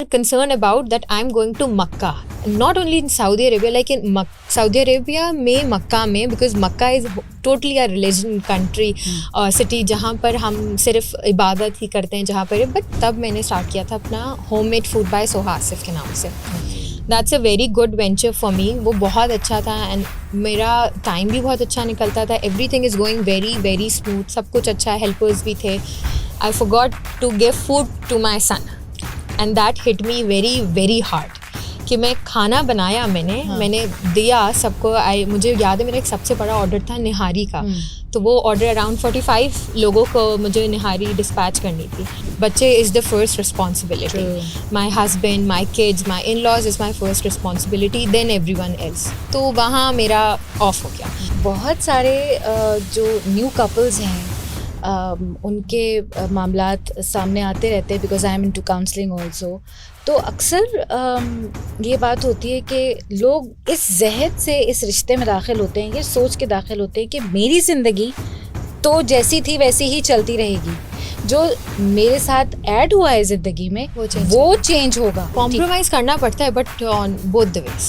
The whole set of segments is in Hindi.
concerned about that I'm going to Makkah, not only in Saudi Arabia, like in Saudi Arabia में Makkah में, because Makkah is totally a religion country, city जहाँ पर हम सिर्फ इबादत ही करते हैं जहाँ पर. But तब मैंने स्टार्ट किया था अपना homemade food by Soha Asif के नाम से. That's a very good venture for me. वो बहुत अच्छा था and मेरा टाइम भी बहुत अच्छा निकलता था. Everything is going very very smooth. सब कुछ अच्छा, helpers भी थे. I forgot to give food to my son and that hit me very very hard. कि मैं खाना बनाया मैंने दिया सबको. मुझे याद है मेरा एक सबसे बड़ा ऑर्डर था निहारी का. तो वो ऑर्डर अराउंड 45 लोगों को मुझे निहारी डिस्पैच करनी थी. बच्चे is the first responsibility. My husband, my kids, my in laws is my first responsibility, then everyone else. तो वहाँ मेरा ऑफ हो गया. बहुत सारे जो न्यू कपल्स हैं उनके मामलात सामने आते रहते हैं, because I am into counselling also. तो अक्सर ये बात होती है कि लोग इस जहद से इस रिश्ते में दाखिल होते हैं, ये सोच के दाखिल होते हैं कि मेरी ज़िंदगी तो जैसी थी वैसी ही चलती रहेगी, जो मेरे साथ ऐड हुआ है ज़िंदगी में वो चेंज होगा. कॉम्प्रोमाइज़ करना पड़ता है but on both the ways,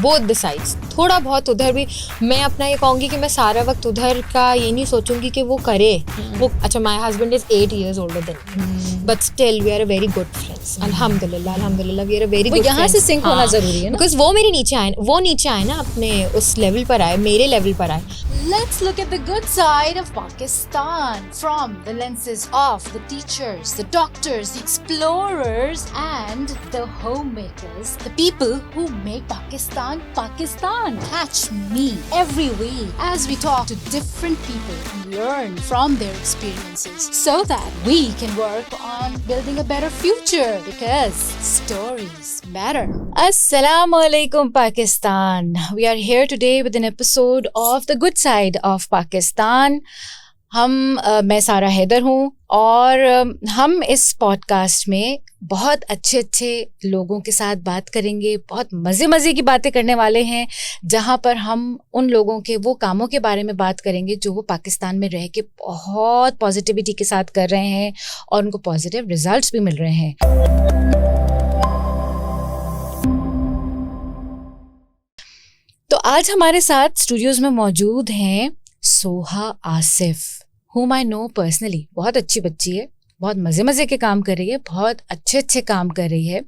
both the sides. थोड़ा बहुत उधर भी मैं अपना ये कहूँगी कि मैं सारा वक्त उधर का ये नहीं सोचूंगी कि वो करे. वो अच्छा, my husband is 8 years older than me, but still we are a very good friends. अल्हम्दुलिल्लाह we are a very good. यहाँ से सिंक होना ज़रूरी है ना, बिकॉज वो मेरे नीचे आए, वो नीचे आए ना, अपने उस लेवल पर आए, मेरे लेवल पर आए. Let's look at the good side of Pakistan from the lenses of the teachers, the doctors, the explorers and the homemakers, the people who make Pakistan Pakistan. Catch me every week as we talk to different people and learn from their experiences so that we can work on building a better future, because stories matter. Assalamu alaikum Pakistan. We are here today with an episode of the good side of Pakistan. मैं सारा हैदर हूँ और हम इस पॉडकास्ट में बहुत अच्छे अच्छे लोगों के साथ बात करेंगे. बहुत मज़े की बातें करने वाले हैं, जहाँ पर हम उन लोगों के वो कामों के बारे में बात करेंगे जो वो पाकिस्तान में रह के बहुत पॉजिटिविटी के साथ कर रहे हैं और उनको पॉजिटिव रिजल्ट्स भी मिल रहे हैं. तो आज हमारे साथ स्टूडियोज़ में मौजूद हैं Soha Asif, whom I know personally. बहुत अच्छी बच्ची है, बहुत मज़े के काम कर रही है, बहुत अच्छे काम कर रही है.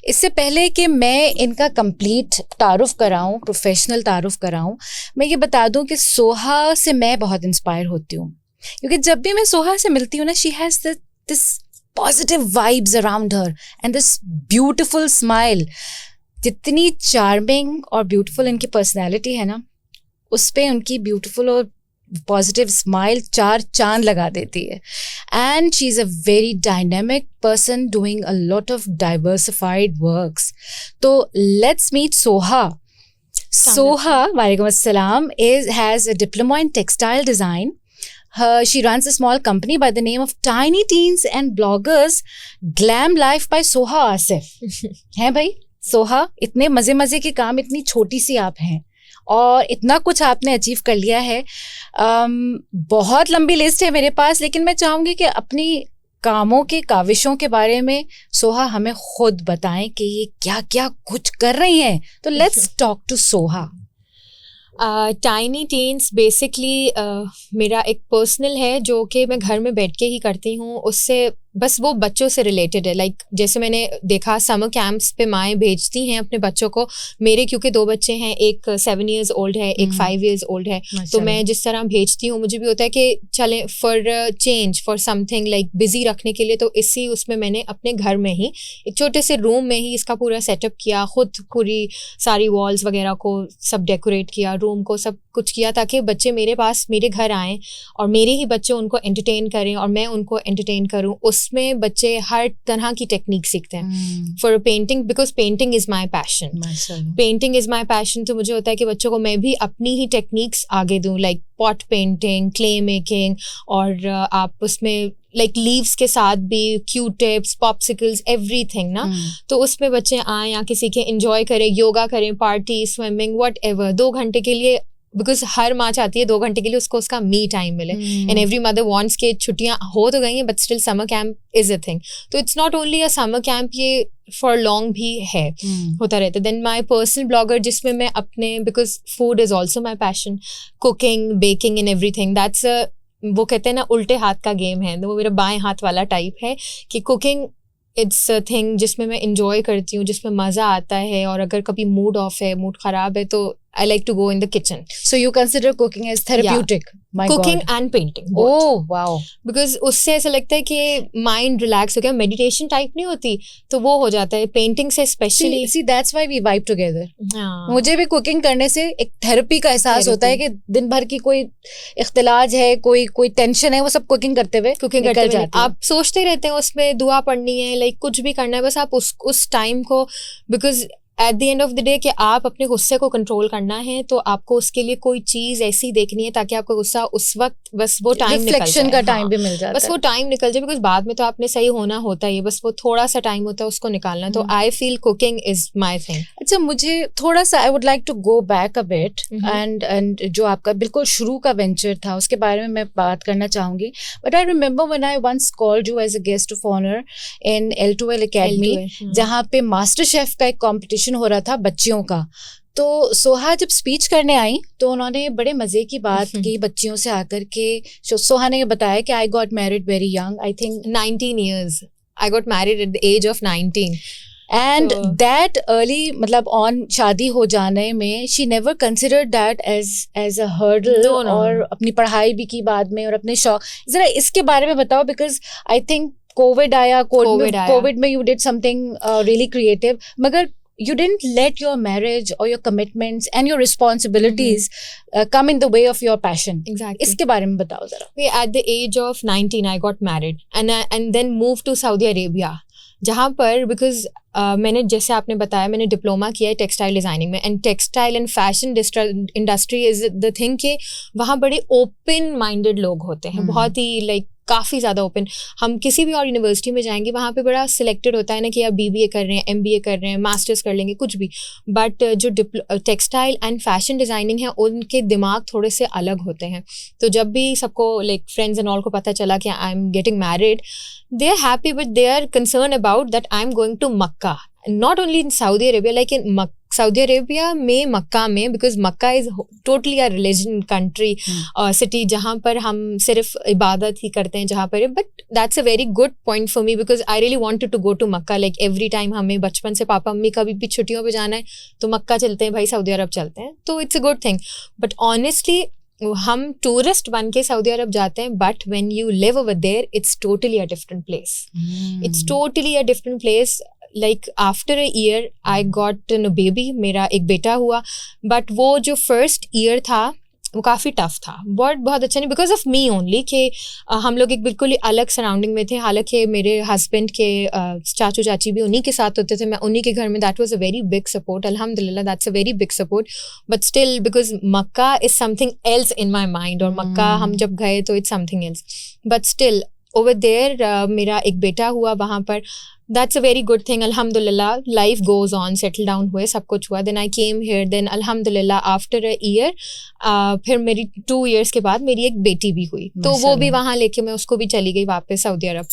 इससे पहले कि मैं इनका कंप्लीट तारुफ कराऊं, प्रोफेशनल तारुफ कराऊं, मैं ये बता दूं कि सोहा से मैं बहुत इंस्पायर होती हूँ, क्योंकि जब भी मैं सोहा से मिलती हूँ ना, she has this positive vibes around her and this beautiful smile. जितनी चार्मिंग और ब्यूटीफुल इनकी पर्सनैलिटी है ना, उस पर उनकी ब्यूटीफुल और पॉजिटिव स्माइल 4 चांद लगा देती है. And she is a very dynamic person doing a lot of diversified works. तो लेट्स मीट सोहा. सोहा, वालेकुम अस्सलाम, has a diploma in textile design. She runs a small company by the name of Tiny Teens and Bloggers Glam Life by Soha Asif. हैं भाई सोहा, इतने मज़े के काम, इतनी छोटी सी आप हैं और इतना कुछ आपने अचीव कर लिया है. बहुत लंबी लिस्ट है मेरे पास, लेकिन मैं चाहूँगी कि अपनी कामों के काविशों के बारे में सोहा हमें खुद बताएं कि ये क्या क्या कुछ कर रही हैं. तो let's talk to Soha. Tiny teens basically मेरा एक पर्सनल है जो कि मैं घर में बैठ के ही करती हूँ. उससे बस वो बच्चों से रिलेटेड है. लाइक जैसे मैंने देखा समर कैंप्स पे माएँ भेजती हैं अपने बच्चों को. मेरे क्योंकि 2 बच्चे हैं, एक 7 years old है, एक 5 years old है, तो मैं जिस तरह भेजती हूँ मुझे भी होता है कि चले for change, for something like busy रखने के लिए. तो इसी उसमें मैंने अपने घर में ही एक छोटे से रूम में ही इसका पूरा सेटअप किया, खुद पूरी सारी वॉल्स वगैरह को सब डेकोरेट किया, रूम को सब कुछ किया, ताकि बच्चे मेरे पास मेरे घर आएँ और मेरे ही बच्चे उनको एंटरटेन करें और मैं उनको एंटरटेन करूँ. उसमें बच्चे हर तरह की टेक्निक सीखते हैं for painting, because painting is my passion. Painting is my passion. तो मुझे होता है कि बच्चों को मैं भी अपनी ही टेक्निक्स आगे दूँ, like pot painting, clay making, और आप उसमें लाइक लीव्स के साथ भी क्यू टिप्स, पॉप्सिकल्स, एवरीथिंग ना. तो उसमें बच्चे आए या किसी के एंजॉय करें, योगा करें, पार्टी, स्विमिंग, व्हाटएवर. 2 घंटे के लिए बिकॉज हर माँ चाहती है 2 घंटे के लिए उसको उसका मी टाइम मिले, एंड एवरी मदर वांट्स के छुट्टियां हो तो गई हैं but still summer camp is a thing. तो it's not only a summer camp, ये फॉर लॉन्ग भी है, होता रहता है. देन माई पर्सनल ब्लॉगर जिसमें मैं अपने, because food is also my passion, cooking, baking and everything. That's a, वो कहते हैं ना उल्टे हाथ का गेम है, वो मेरा बाएं हाथ वाला टाइप है कि कुकिंग इट्स अ थिंग जिसमें मैं इंजॉय करती हूँ, जिसमें मज़ा आता है. और अगर कभी मूड ऑफ है, मूड ख़राब है, तो I like to go in the kitchen. So you consider cooking as therapeutic? My cooking God. And painting. Oh wow. Because उससे ऐसा लगता है कि माइंड रिलैक्स हो गया, मेडिटेशन टाइप नहीं होती, तो वो हो जाता है पेंटिंग से specially. See, that's why we vibe together. मुझे भी कुकिंग करने से एक थेरेपी का एहसास होता है कि दिन भर की कोई इख्तिलाज है, कोई टेंशन है, वो सब कुकिंग करते हुए निकल जाती है. आप सोचते रहते हैं उसमें दुआ पढ़नी है, लाइक कुछ भी करना है, बस आप उस टाइम को, because at the end of the day कि आप अपने गुस्से को कंट्रोल करना है, तो आपको उसके लिए कोई चीज ऐसी देखनी है ताकि आपका गुस्सा उस वक्त बस वो टाइम निकल जाए. रिफ्लेक्शन का टाइम भी मिल जाता है, बस वो टाइम निकल जाए, बिकॉज बाद में तो आपने सही होना होता है, बस वो थोड़ा सा टाइम होता है उसको निकालना. तो I feel cooking is my thing. अच्छा, मुझे थोड़ा सा I would like to go back a bit and जो आपका बिल्कुल शुरू का वेंचर था उसके बारे में मैं बात करना चाहूंगी. But I remember when I once called you as a guest of honour in L2L Academy, जहाँ पे मास्टर शेफ का एक कॉम्पिटिशन हो रहा था बच्चियों का. तो सोहा जब स्पीच करने आई तो उन्होंने बड़े मजे की बात की बच्चियों से आकर के. सोहा ने ये बताया कि I got married very young, I think 19 years. I got married at the age of 19. And that early, मतलब ऑन शादी हो जाने में she never considered that age a hurdle. और अपनी पढ़ाई भी की बाद में और अपने शौक. जरा इसके बारे में बताओ, बिकॉज आई थिंक कोविड आया, कोविड में you did something really creative, मगर you didn't let your marriage or your commitments and your responsibilities come in the way of your passion. Exactly. इसके बारे में बताओ जरा. At the age of 19 I got married and then moved to Saudi Arabia, जहाँ पर because मैंने, जैसे आपने बताया, मैंने डिप्लोमा किया है टेक्सटाइल डिज़ाइनिंग में, and textile and fashion industry is the thing कि वहाँ बड़े ओपन माइंडेड लोग होते हैं, बहुत ही लाइक काफ़ी ज़्यादा ओपन. हम किसी भी और यूनिवर्सिटी में जाएंगे वहाँ पे बड़ा सिलेक्टेड होता है ना कि आप BBA कर रहे हैं, MBA कर रहे हैं, मास्टर्स कर लेंगे, कुछ भी. बट जो टेक्सटाइल एंड फैशन डिज़ाइनिंग है उनके दिमाग थोड़े से अलग होते हैं. तो जब भी सबको लाइक फ्रेंड्स एंड ऑल को पता चला कि I am getting married, they are happy but they are concerned about that I'm going to Makkah, not only in Saudi Arabia, like in Saudi Arabia में, मक्का में, because Makkah is totally a religion country, city जहाँ पर हम सिर्फ इबादत ही करते हैं जहाँ पर. but that's a very good point for me because I really wanted to go to Makkah, like every time हमें बचपन से पापा मम्मी कभी भी छुट्टियों पे जाना है तो मक्का चलते हैं भाई, सऊदी अरब चलते हैं, तो it's a good thing. but honestly हम टूरिस्ट बन के सऊदी अरब जाते हैं, but when you live over there it's totally a different place. It's totally a different place. Like after a year I got a baby, मेरा एक बेटा हुआ, बट वो जो फर्स्ट ईयर था वो काफ़ी टफ था, बहुत अच्छा नहीं, बिकॉज ऑफ मी ओनली कि हम लोग एक बिल्कुल ही अलग सराउंडिंग में थे. हालांकि मेरे हस्बैंड के चाचू चाची भी उन्हीं के साथ होते थे, मैं उन्हीं के घर में. That was a very big support, अल्हम्दुलिल्लाह that's a very big support. But still because Mecca is something else in my mind, और मक्का हम जब गए तो it's something else. But still over there मेरा एक बेटा हुआ वहाँ पर. That's a very good thing. Alhamdulillah, life goes on, settle down हुए, सब कुछ हुआ. Then I came here. Then Alhamdulillah, after a year, फिर मेरी 2 years के बाद मेरी एक बेटी भी हुई. तो वो भी वहाँ लेके मैं उसको भी चली गई वापस सऊदी अरब.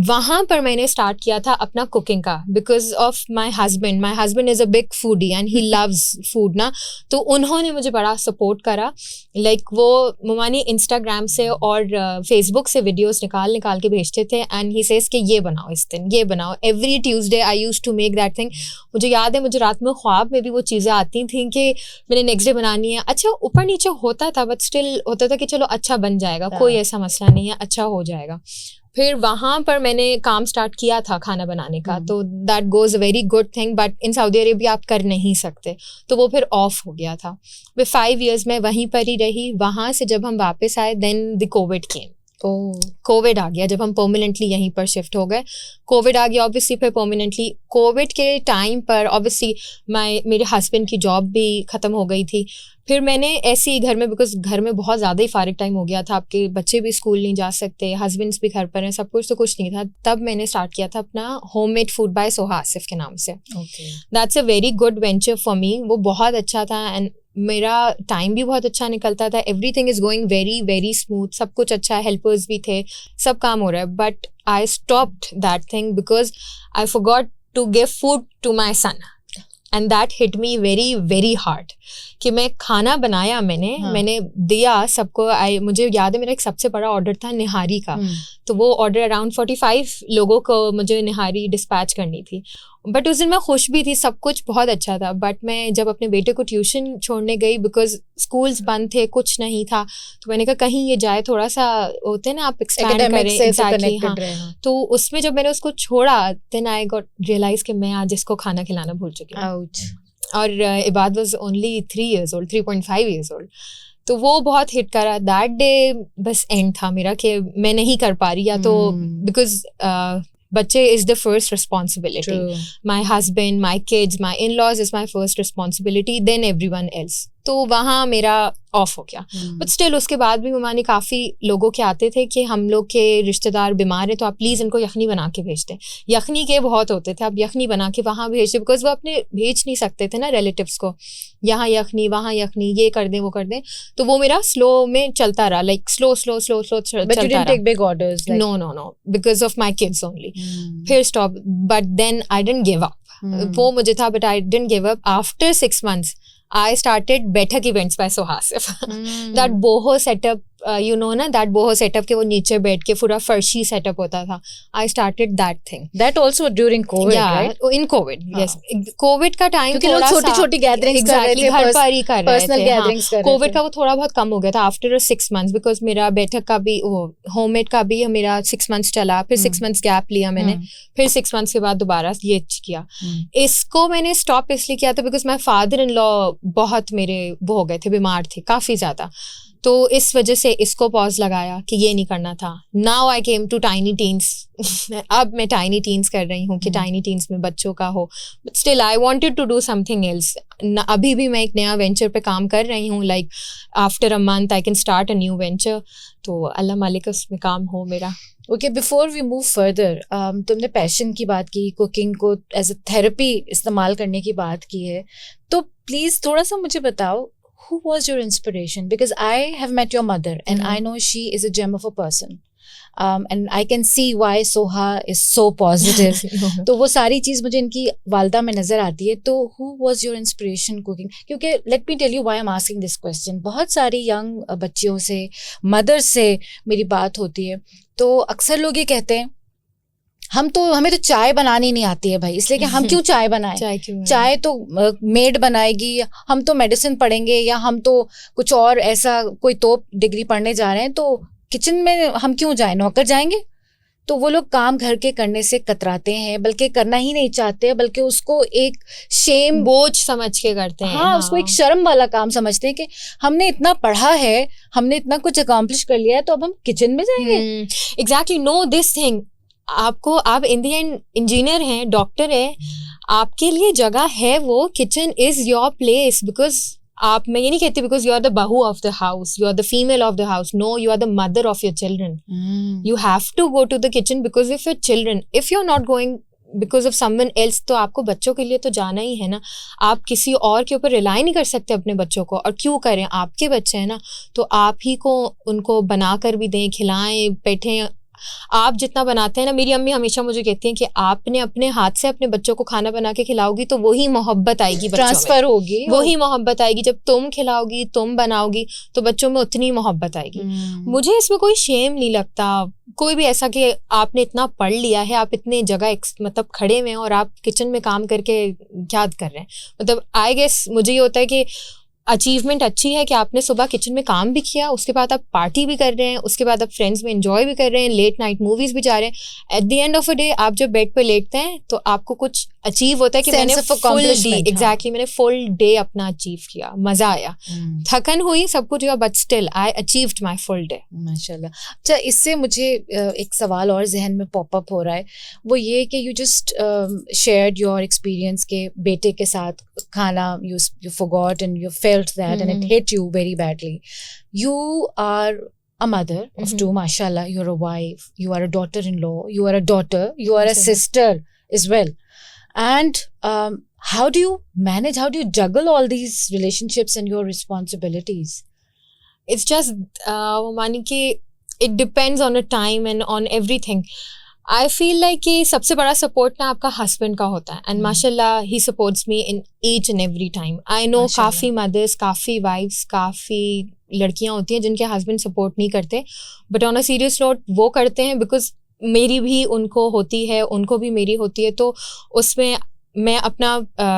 वहाँ पर मैंने स्टार्ट किया था अपना कुकिंग का, because of my husband. My husband is a big foodie and he loves food ना, तो उन्होंने मुझे बड़ा सपोर्ट करा. लाइक वो मानी इंस्टाग्राम से और फेसबुक से वीडियोस निकाल के भेजते थे, एंड ही सेज कि ये बनाओ इस दिन, ये बनाओ. Every Tuesday I used to make that thing. मुझे याद है, मुझे रात में ख्वाब में भी वो चीज़ें आती थी कि मैंने नेक्स्ट डे बनानी है. अच्छा ऊपर नीचे होता था, बट स्टिल होता था कि चलो अच्छा बन जाएगा, कोई ऐसा मसला नहीं है, अच्छा हो जाएगा. फिर वहाँ पर मैंने काम स्टार्ट किया था खाना बनाने का, तो that goes a very good thing. But in Saudi Arabia आप कर नहीं सकते, तो वो फिर ऑफ हो गया था. फिर 5 years मैं वहीं पर ही रही. वहाँ से जब हम वापस आए, then the covid came. Covid आ गया जब हम परमानेंटली यहीं पर शिफ्ट हो गए. कोविड आ गया ऑब्वियसली, फिर परमानेंटली कोविड के टाइम पर ऑब्वियसली मेरे हस्बैंड की जॉब भी ख़त्म हो गई थी. फिर मैंने ऐसे ही घर में, बिकॉज घर में बहुत ज़्यादा ही फारिग टाइम हो गया था, आपके बच्चे भी स्कूल नहीं जा सकते, हस्बैंड्स भी घर पर हैं, सब कुछ, तो कुछ नहीं था. तब मैंने स्टार्ट किया था अपना homemade food by Soha Asif के नाम से. That's a very good venture for me. वो बहुत अच्छा था, एंड मेरा टाइम भी बहुत अच्छा निकलता था, everything is going very very smooth, सब कुछ अच्छा है, हेल्पर्स भी थे, सब काम हो रहा है. But I stopped that thing because I forgot to give food to my son. And that hit me very very hard कि मैं खाना बनाया, मैंने दिया सबको. मुझे याद है मेरा एक सबसे बड़ा ऑर्डर था निहारी का. तो वो ऑर्डर अराउंड 45 लोगों को मुझे निहारी डिस्पैच करनी थी. बट उस दिन मैं खुश भी थी, सब कुछ बहुत अच्छा था. बट मैं जब अपने बेटे को ट्यूशन छोड़ने गई, बिकॉज स्कूल्स बंद थे, कुछ नहीं था, तो मैंने कहा कहीं ये जाए, थोड़ा सा होते हैं ना आप एक्सपैंड करें. एग्जैक्टली, हाँ. तो उसमें जब मैंने उसको छोड़ा, देन आई गॉट रियलाइज कि मैं आज इसको खाना खिलाना भूल चुकी हूँ. और इबाद was only 3 years old, 3.5 years old. तो वो बहुत हिट करा. दैट डे बस एंड था मेरा कि मैं नहीं कर पा रही, या तो बिकॉज बच्चे is the first responsibility. My husband, my kids, my in laws is my first responsibility, then everyone else. तो वहाँ मेरा ऑफ हो गया. बट स्टिल उसके बाद भी ममानी काफ़ी लोगों के आते थे कि हम लोग के रिश्तेदार बीमार हैं, तो आप प्लीज़ इनको यखनी बना के भेज दें. यखनी के बहुत होते थे, आप यखनी बना के वहाँ भेज दें, बिकॉज वो अपने भेज नहीं सकते थे ना रिलेटिव्स को, यहाँ यखनी वहाँ यखनी, ये कर दें वो कर दें. तो वो मेरा स्लो में चलता रहा, लाइक स्लो चलता रहा. No because of my kids only. फिर stop. But then I didn't give up. वो मुझे था, but I didn't give up. After 6 months I started Baitak Events by Soha Asif. That boho setup, you know ना, that boho setup के वो नीचे बैठ के पूरा फर्शी setup होता था. I started that thing. That also during COVID, right? Yeah, in COVID, yes. COVID का time क्योंकि लोग छोटी-छोटी gatherings कर रहे थे, हर पारी कर रहे थे. Personal gatherings कर रहे थे. COVID का वो थोड़ा बहुत कम हो गया था after 6 months, because मेरा बैठक का भी, वो homemade का भी मेरा 6 months चला, फिर 6 months gap लिया मैंने, फिर 6 months के बाद दोबारा ये किया. इसको मैंने stop इसलिए किया था because my father-in-law बहुत मेरे वो हो गए थे, बीमार थे काफ़ी ज़्यादा. तो इस वजह से इसको पॉज लगाया कि ये नहीं करना था. Now I came to tiny teens. अब मैं टाइनी टीन्स कर रही हूँ कि टाइनी टीन्स में बच्चों का हो. But still I wanted to do something else. अभी भी मैं एक नया वेंचर पे काम कर रही हूँ. Like after a month I can start a new venture. तो अल्लाह मालिक उसमें काम हो मेरा. Okay, before we move further, तुमने पैशन की बात की, कुकिंग को एज अ थेरेपी इस्तेमाल करने की बात की है, तो प्लीज़ थोड़ा सा मुझे बताओ, who was your inspiration? Because I have met your mother and I know she is a gem of a person. And I can see why Soha is so positive. तो वो सारी चीज़ मुझे इनकी वालदा में नज़र आती है. तो who was your inspiration cooking? क्योंकि let me tell you why I'm asking this question. बहुत सारी यंग बच्चियों से, मदर से मेरी बात होती है, तो अक्सर लोग ये कहते हैं हमें तो चाय बनानी नहीं आती है भाई, इसलिए कि हम क्यों चाय बनाएं, चाय तो मेड बनाएगी, हम तो मेडिसिन पढ़ेंगे, या हम तो कुछ और ऐसा कोई तोप डिग्री पढ़ने जा रहे हैं, तो किचन में हम क्यों जाएं, नौकर जाएंगे. तो वो लोग काम घर के करने से कतराते हैं, बल्कि करना ही नहीं चाहते, बल्कि उसको एक शेम, बोझ समझ के करते हैं. हाँ, उसको एक शर्म वाला काम समझते हैं कि हमने इतना पढ़ा है, हमने इतना कुछ अकॉम्प्लिश कर लिया है, तो अब हम किचन में जाएंगे. Exactly, no this thing. आप इन द एंड इंजीनियर हैं, डॉक्टर है, आपके लिए जगह है, वो kitchen is your place. Because मैं ये नहीं कहती बिकॉज यू आर द बहू of the house, you are the female of the house. No, you are the mother of your children. You have to go to the kitchen because of your children. If you are not going because of someone else, तो आपको बच्चों के लिए तो जाना ही है ना. आप किसी और के ऊपर रिलाई नहीं कर सकते अपने बच्चों को. और क्यों करें, आपके बच्चे हैं ना, तो आप ही को उनको बना कर भी दें, खिलाएं, बैठें. आप जितना बनाते हैं ना, मेरी अम्मी हमेशा मुझे कहती हैं कि आपने अपने हाथ से अपने बच्चों को खाना बना के खिलाओगी तो वही मोहब्बत आएगी, ट्रांसफर होगी, वही मोहब्बत आएगी. जब तुम खिलाओगी, तुम बनाओगी, तो बच्चों में उतनी मोहब्बत आएगी. मुझे इसमें कोई शेम नहीं लगता. कोई भी ऐसा कि आपने इतना पढ़ लिया है, आप इतने जगह मतलब खड़े हुए हैं और आप किचन में काम करके क्या कर रहे हैं. मतलब आई गेस मुझे ये होता है कि अचीवमेंट अच्छी है कि आपने सुबह किचन में काम भी किया, उसके बाद आप पार्टी भी कर रहे हैं, उसके बाद आप फ्रेंड्स में एंजॉय भी कर रहे हैं, लेट नाइट मूवीज भी जा रहे हैं. At the end of a day आप जब बेड पे लेटते हैं तो आपको कुछ अचीव होता है कि मैंने फुल डे, एग्जैक्टली, मैंने फुल डे अपना अचीव किया, मजा आया, थकन हुई, सब कुछ हुआ, but still I achieved my full day. माशाल्लाह. अच्छा, इससे मुझे एक सवाल और जहन में पॉपअप हो रहा है, वो ये कि you just shared your experience के बेटे के साथ खाना, you forgot and you felt that and it hit you very badly. You are a mother of two, mashallah. You're a wife, you are a daughter-in-law, you are a daughter, you are a sister as well. And how do you manage, how do you juggle all these relationships and your responsibilities? It's just मानी कि it depends on the time and on everything. I feel like कि सबसे बड़ा support ना आपका husband का होता है, and माशाल्लाह he supports me in each and every time. I know काफ़ी mothers, काफ़ी wives, काफ़ी लड़कियाँ होती हैं जिनके husband support नहीं करते, but on a serious note वो करते हैं because मेरी भी उनको होती है, उनको भी मेरी होती है, तो उसमें मैं अपना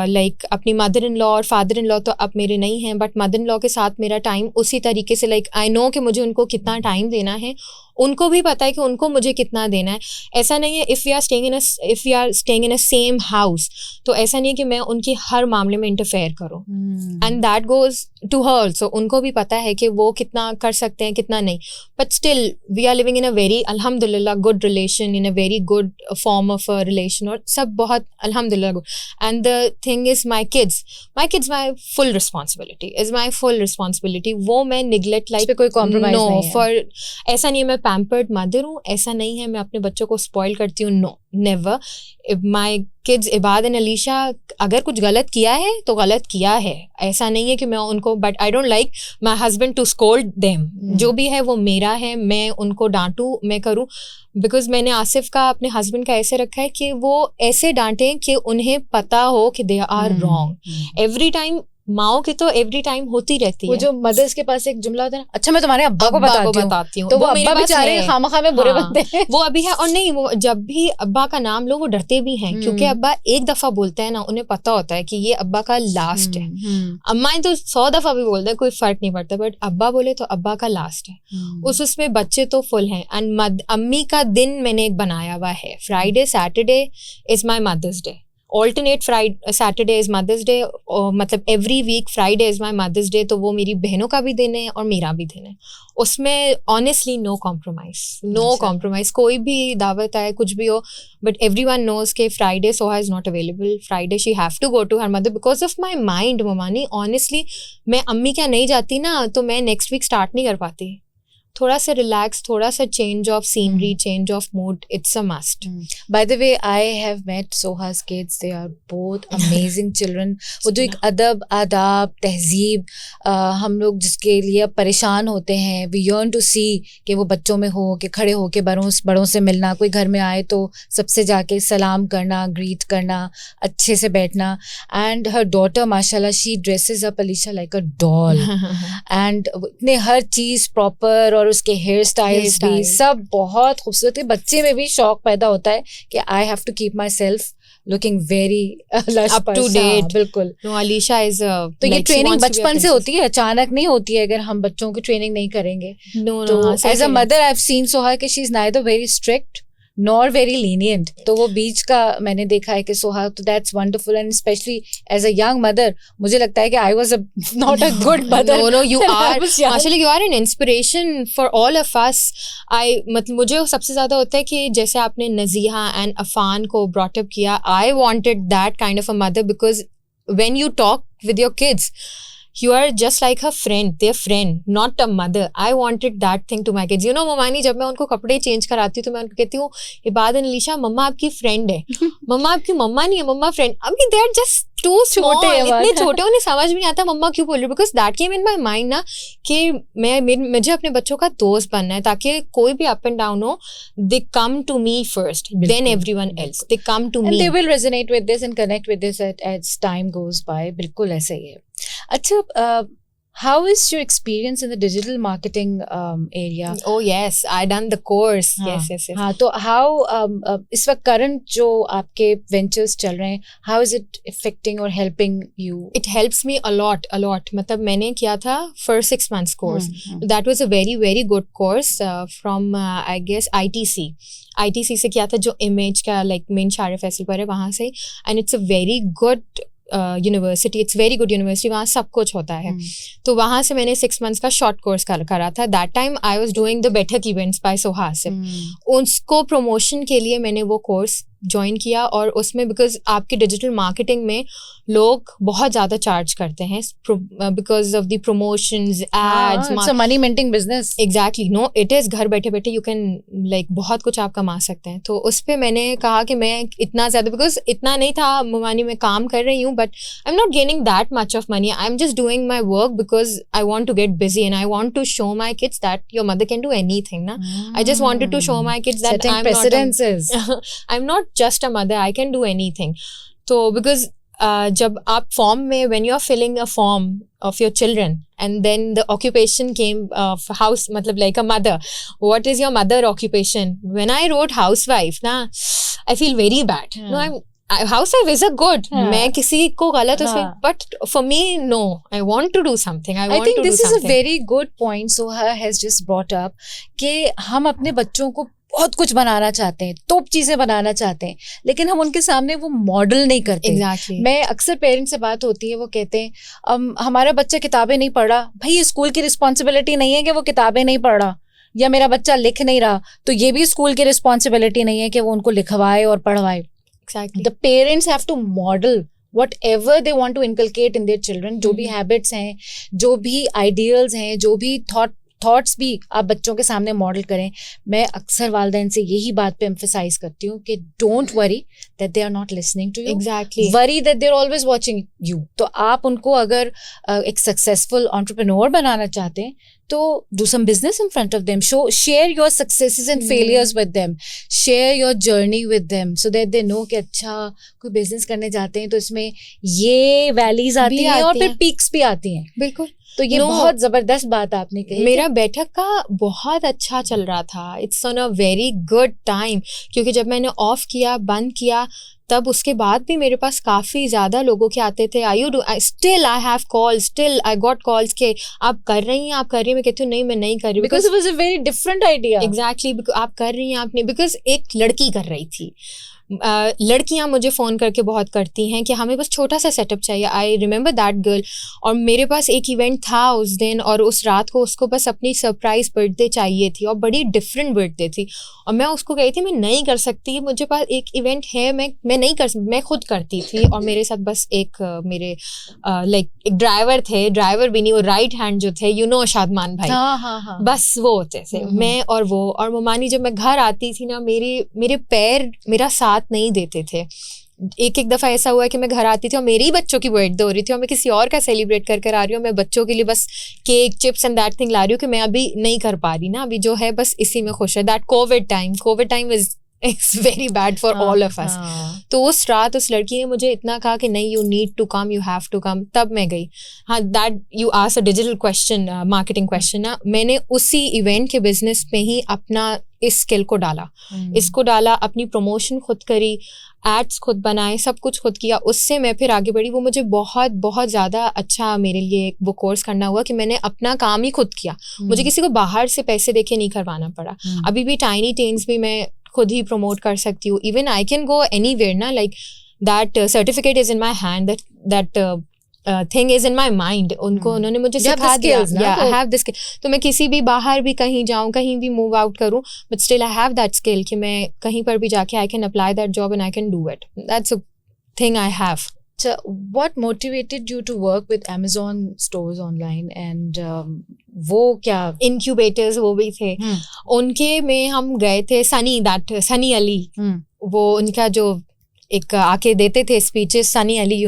लाइक अपनी मदर इन लॉ और फादर इन लॉ तो अब मेरे नहीं हैं, बट मदर इन लॉ के साथ मेरा टाइम उसी तरीके से लाइक आई नो कि मुझे उनको कितना टाइम देना है, उनको भी पता है कि उनको मुझे कितना देना है. ऐसा नहीं है if we are staying in a same house, तो ऐसा नहीं है कि मैं उनकी हर मामले में इंटरफेयर करूँ, and that goes to her also. उनको भी पता है कि वो कितना कर सकते हैं कितना नहीं, but still we are living in a very अल्हम्दुलिल्लाह good relation, in a very good form of a relation, और सब बहुत अल्हम्दुलिल्लाह good. And the thing is my kids my full responsibility, वो मैं निगलेक्ट लाइक कोई कॉम्प्रोमाइज नहीं है. फॉर ऐसा नहीं है मैं पैम्पर्ड मदर हूँ, ऐसा नहीं है मैं अपने बच्चों को स्पॉइल करती हूँ, no never. My kids Ibad and Alisha अगर कुछ गलत किया है तो गलत किया है, ऐसा नहीं है कि मैं उनको, but I don't like my husband to scold them. जो भी है वो मेरा है, मैं उनको डांटूँ, मैं करूँ, बिकॉज मैंने आसिफ का अपने हस्बैंड का ऐसे रखा है कि वो ऐसे डांटें कि उन्हें पता हो कि they are wrong. Every time माओ की तो एवरी टाइम होती रहती है. वो जो मदर्स के पास एक जुमला होता है ना, अच्छा मैं तुम्हारे अब्बा को बताती हूँ, तो वो अब्बा बेचारे खामखा में बुरे बनते हैं. वो अभी है, और नहीं वो जब भी अब्बा का नाम लो वो डरते भी हैं, क्योंकि अब्बा एक दफा बोलते हैं ना, उन्हें पता होता है कि ये अब्बा का लास्ट है. अम्मा तो 100 दफा भी बोलते हैं, कोई फर्क नहीं पड़ता, बट अब्बा बोले तो अब्बा का लास्ट है. उसमें बच्चे तो फुल हैं. एंड अम्मी का दिन मैंने एक बनाया हुआ है, Friday Saturday is my mother's day, alternate Saturday is mother's day, मतलब every week Friday is my mother's day, तो वो मेरी बहनों का भी दिन है और मेरा भी दिन है. उसमें ऑनेस्टली नो कॉम्प्रोमाइज. कोई भी दावत आए कुछ भी हो, बट एवरीवन नोज के Friday Soha is not available, Friday she have to go to her mother because of my mind. ममानी ऑनेस्टली मैं अम्मी क्या नहीं जाती ना, तो मैं नेक्स्ट वीक स्टार्ट नहीं कर पाती. थोड़ा सा रिलैक्स, थोड़ा सा change of scenery, change of mood, it's a must. By the way I have met Soha's kids, they are both amazing children. वो जो एक अदब, आदाब, तहजीब हम लोग जिसके लिए परेशान होते हैं, we yearn to see कि वो बच्चों में हो, कि खड़े हो के बड़ों से मिलना, कोई घर में आए तो सबसे जाके सलाम करना, ग्रीट करना, अच्छे से बैठना. एंड her daughter माशाल्लाह she dresses up Alisha like a doll and इतने हर चीज़ प्रॉपर, और उसके हेयर स्टाइल्स भी सब बहुत खूबसूरत है. बच्चे में भी शौक पैदा होता है कि I have to keep myself looking very up to date. बिल्कुल. अलीशा इज तो ये ट्रेनिंग बचपन से होती है, अचानक नहीं होती है अगर हम बच्चों की ट्रेनिंग नहीं करेंगे. तो as a mother I have seen Soha कि she is neither very strict nor very lenient. तो वो बीच का मैंने देखा है कि सोहा, तो that's wonderful. And especially as a young mother मुझे लगता है कि I was not a good mother. No you are माशाल्लाह, you are an inspiration for all of us. मतलब मुझे सबसे ज्यादा होता है कि जैसे आपने नजीहा एंड अफान को ब्रॉट अप किया, I wanted that kind of a mother because when you talk with your kids you are just like a friend, their friend, not a mother. I wanted that thing to my kids. You know, ममानी जब मैं उनको कपड़े चेंज कराती हूँ तो मैं उनको कहती हूँ इबाद एंड अलीशा मम्मा आपकी फ्रेंड है. मम्मा आपकी मम्मा नहीं है, मम्मा फ्रेंड. अभी they are just too small, इतने छोटे, उन्हें समझ भी नहीं आता मम्मा क्यों बोल रही. Because that came in my mind ना कि मुझे अपने बच्चों का दोस्त बनना है, ताकि कोई भी अप एंड डाउन हो, they come to me first, then everyone else, they come to me. And they will resonate with this and connect with this as time goes by. बिल्कुल ऐसे ही है. अच्छा, how is your experience in the digital marketing area? Oh yes, I done the course. Yes. हाँ, तो how इस वक्त current जो आपके ventures चल रहे हैं, how is it affecting or helping you? It helps me a lot. मतलब मैंने किया था for 6 months course. That was a very very good course from I guess ITC से किया था, जो image का like main शारे फैसल पर है वहाँ से. And it's a very good university, it's very good university, वहाँ सब कुछ होता है. तो वहाँ से मैंने 6 months का शॉर्ट कोर्स करा था. That time I was doing the बैठक इवेंट्स बाय सोहा आसिफ. उसको प्रमोशन के लिए मैंने वो कोर्स ज्वाइन किया और उसमें बिकॉज आपके डिजिटल मार्केटिंग में लोग बहुत ज़्यादा चार्ज करते हैं because of the promotions ads, it's a money minting business. Exactly, no it is, घर बैठे बैठे यू कैन लाइक बहुत कुछ आप कमा सकते हैं। तो उस पर मैंने कहा कि मैं इतना ज़्यादा, बिकॉज इतना नहीं था मोमानी में काम कर रही हूँ but I am not gaining that much of money, I am just doing my work because I want to get busy and I want to show my kids that your mother can do any thing ना। I just wanted to show my kids that I'm not just a mother, I can do anything. So because जब आप फॉर्म में when you are filling a form of your children and then the occupation came of house, मतलब like a mother, what is your mother occupation? When I wrote housewife ना, I feel very bad. No, housewife is a good. मैं किसी को गलत उसमें, but for me no, I want to do something. I think this is a very good point Soha has just brought up कि हम अपने बच्चों को बहुत कुछ बनाना चाहते हैं, टॉप चीजें बनाना चाहते हैं, लेकिन हम उनके सामने वो मॉडल नहीं करते। Exactly. मैं अक्सर पेरेंट्स से बात होती है, वो कहते हैं हमारा बच्चा किताबें नहीं पढ़ रहा। भाई ये स्कूल की रिस्पॉन्सिबिलिटी नहीं है कि वो किताबें नहीं पढ़ रहा, या मेरा बच्चा लिख नहीं रहा तो ये भी स्कूल की रिस्पॉन्सिबिलिटी नहीं है कि वो उनको लिखवाए और पढ़वाए। Exactly. The parents have to model whatever they want to inculcate in their children. जो भी हैबिट्स हैं, जो भी आइडियल्स हैं, जो भी थॉट्स भी आप बच्चों के सामने मॉडल करें। मैं अक्सर वालिदैन से यही बात पे एम्फेसाइज करती हूँ कि don't worry that they are not listening to you, exactly, worry that they are always watching you. तो आप उनको अगर एक सक्सेसफुल एंटरप्रेन्योर बनाना चाहते हैं तो do some business in front of them, share your successes and failures with them, share your journey with them so that they know कि अच्छा कोई बिजनेस करने जाते हैं तो इसमें ये वैलीज आती हैं और फिर पीक्स भी आती हैं। बिल्कुल, तो ये बहुत जबरदस्त बात आपने कही। मेरा बैठक का बहुत अच्छा चल रहा था, it's on a very good time, क्योंकि जब मैंने ऑफ किया, बंद किया, तब उसके बाद भी मेरे पास काफ़ी ज़्यादा लोगों के आते थे, still I have calls, still I got calls के आप कर रही हैं, आप कर रही हैं। मैं कहती हूँ नहीं, मैं नहीं कर रही, because it was a very different idea. Exactly, आप कर रही हैं, आपने, बिकॉज एक लड़की कर रही थी। लड़कियां मुझे फ़ोन करके बहुत करती हैं कि हमें बस छोटा सा सेटअप चाहिए। आई रिमेंबर दैट गर्ल, और मेरे पास एक इवेंट था उस दिन, और उस रात को उसको बस अपनी सरप्राइज बर्थडे चाहिए थी, और बड़ी डिफरेंट बर्थडे थी, और मैं उसको कही थी मैं नहीं कर सकती, मुझे पास एक इवेंट है, मैं नहीं कर सकती। मैं खुद करती थी, और मेरे साथ बस एक मेरे लाइक एक ड्राइवर थे, ड्राइवर भी नहीं, वो राइट हैंड जो थे, शादमान भाई, हाँ। बस वो होते थे, मैं और वो। और मोमानी जब मैं घर आती थी ना, मेरे पैर मेरा साथ नहीं देते थे। एक दफा ऐसा हुआ कि मैं घर आती थी और मेरे ही बच्चों की बर्थडे हो रही थी, और मैं किसी और का सेलिब्रेट कर आ रही हूँ, मैं बच्चों के लिए बस cake, chips and that thing ला रही हूँ कि मैं अभी नहीं कर पा रही ना, अभी जो है बस इसी में खुश है। That Covid time is it's very bad for all of अस। तो उस रात उस लड़की ने मुझे इतना कहा कि नहीं, you need to come, you have to come, तब मैं गई। हाँ, that you asked a digital question, marketing question ना, मैंने उसी इवेंट के बिजनेस में ही अपना इस स्किल को डाला, इसको डाला, अपनी प्रमोशन खुद करी, एड्स खुद बनाए, सब कुछ खुद किया, उससे मैं फिर आगे बढ़ी। वो मुझे बहुत बहुत ज़्यादा अच्छा मेरे लिए वो कोर्स करना हुआ कि मैंने अपना काम ही खुद किया, मुझे किसी को बाहर से पैसे देके नहीं करवाना पड़ा। अभी भी टाइनी टेन्स भी मैं खुद ही प्रमोट कर सकती हूँ, even I can go anywhere ना, like that certificate is in my hand, that thing is in my mind. उन्होंने मुझे सिखा दिया, आई हैव दिस स्किल। तो मैं किसी भी बाहर भी कहीं जाऊँ, कहीं भी मूव आउट करूँ, but still I have that skill कि मैं कहीं पर भी जाके I can apply that job and I can do it. That's a thing I have. So what motivated you to work with Amazon stores online and वो क्या incubators वो भी थे, उनके में हम गए थे, सनी अली, वो उनका जो एक आके देते थे स्पीचेस, सनी अली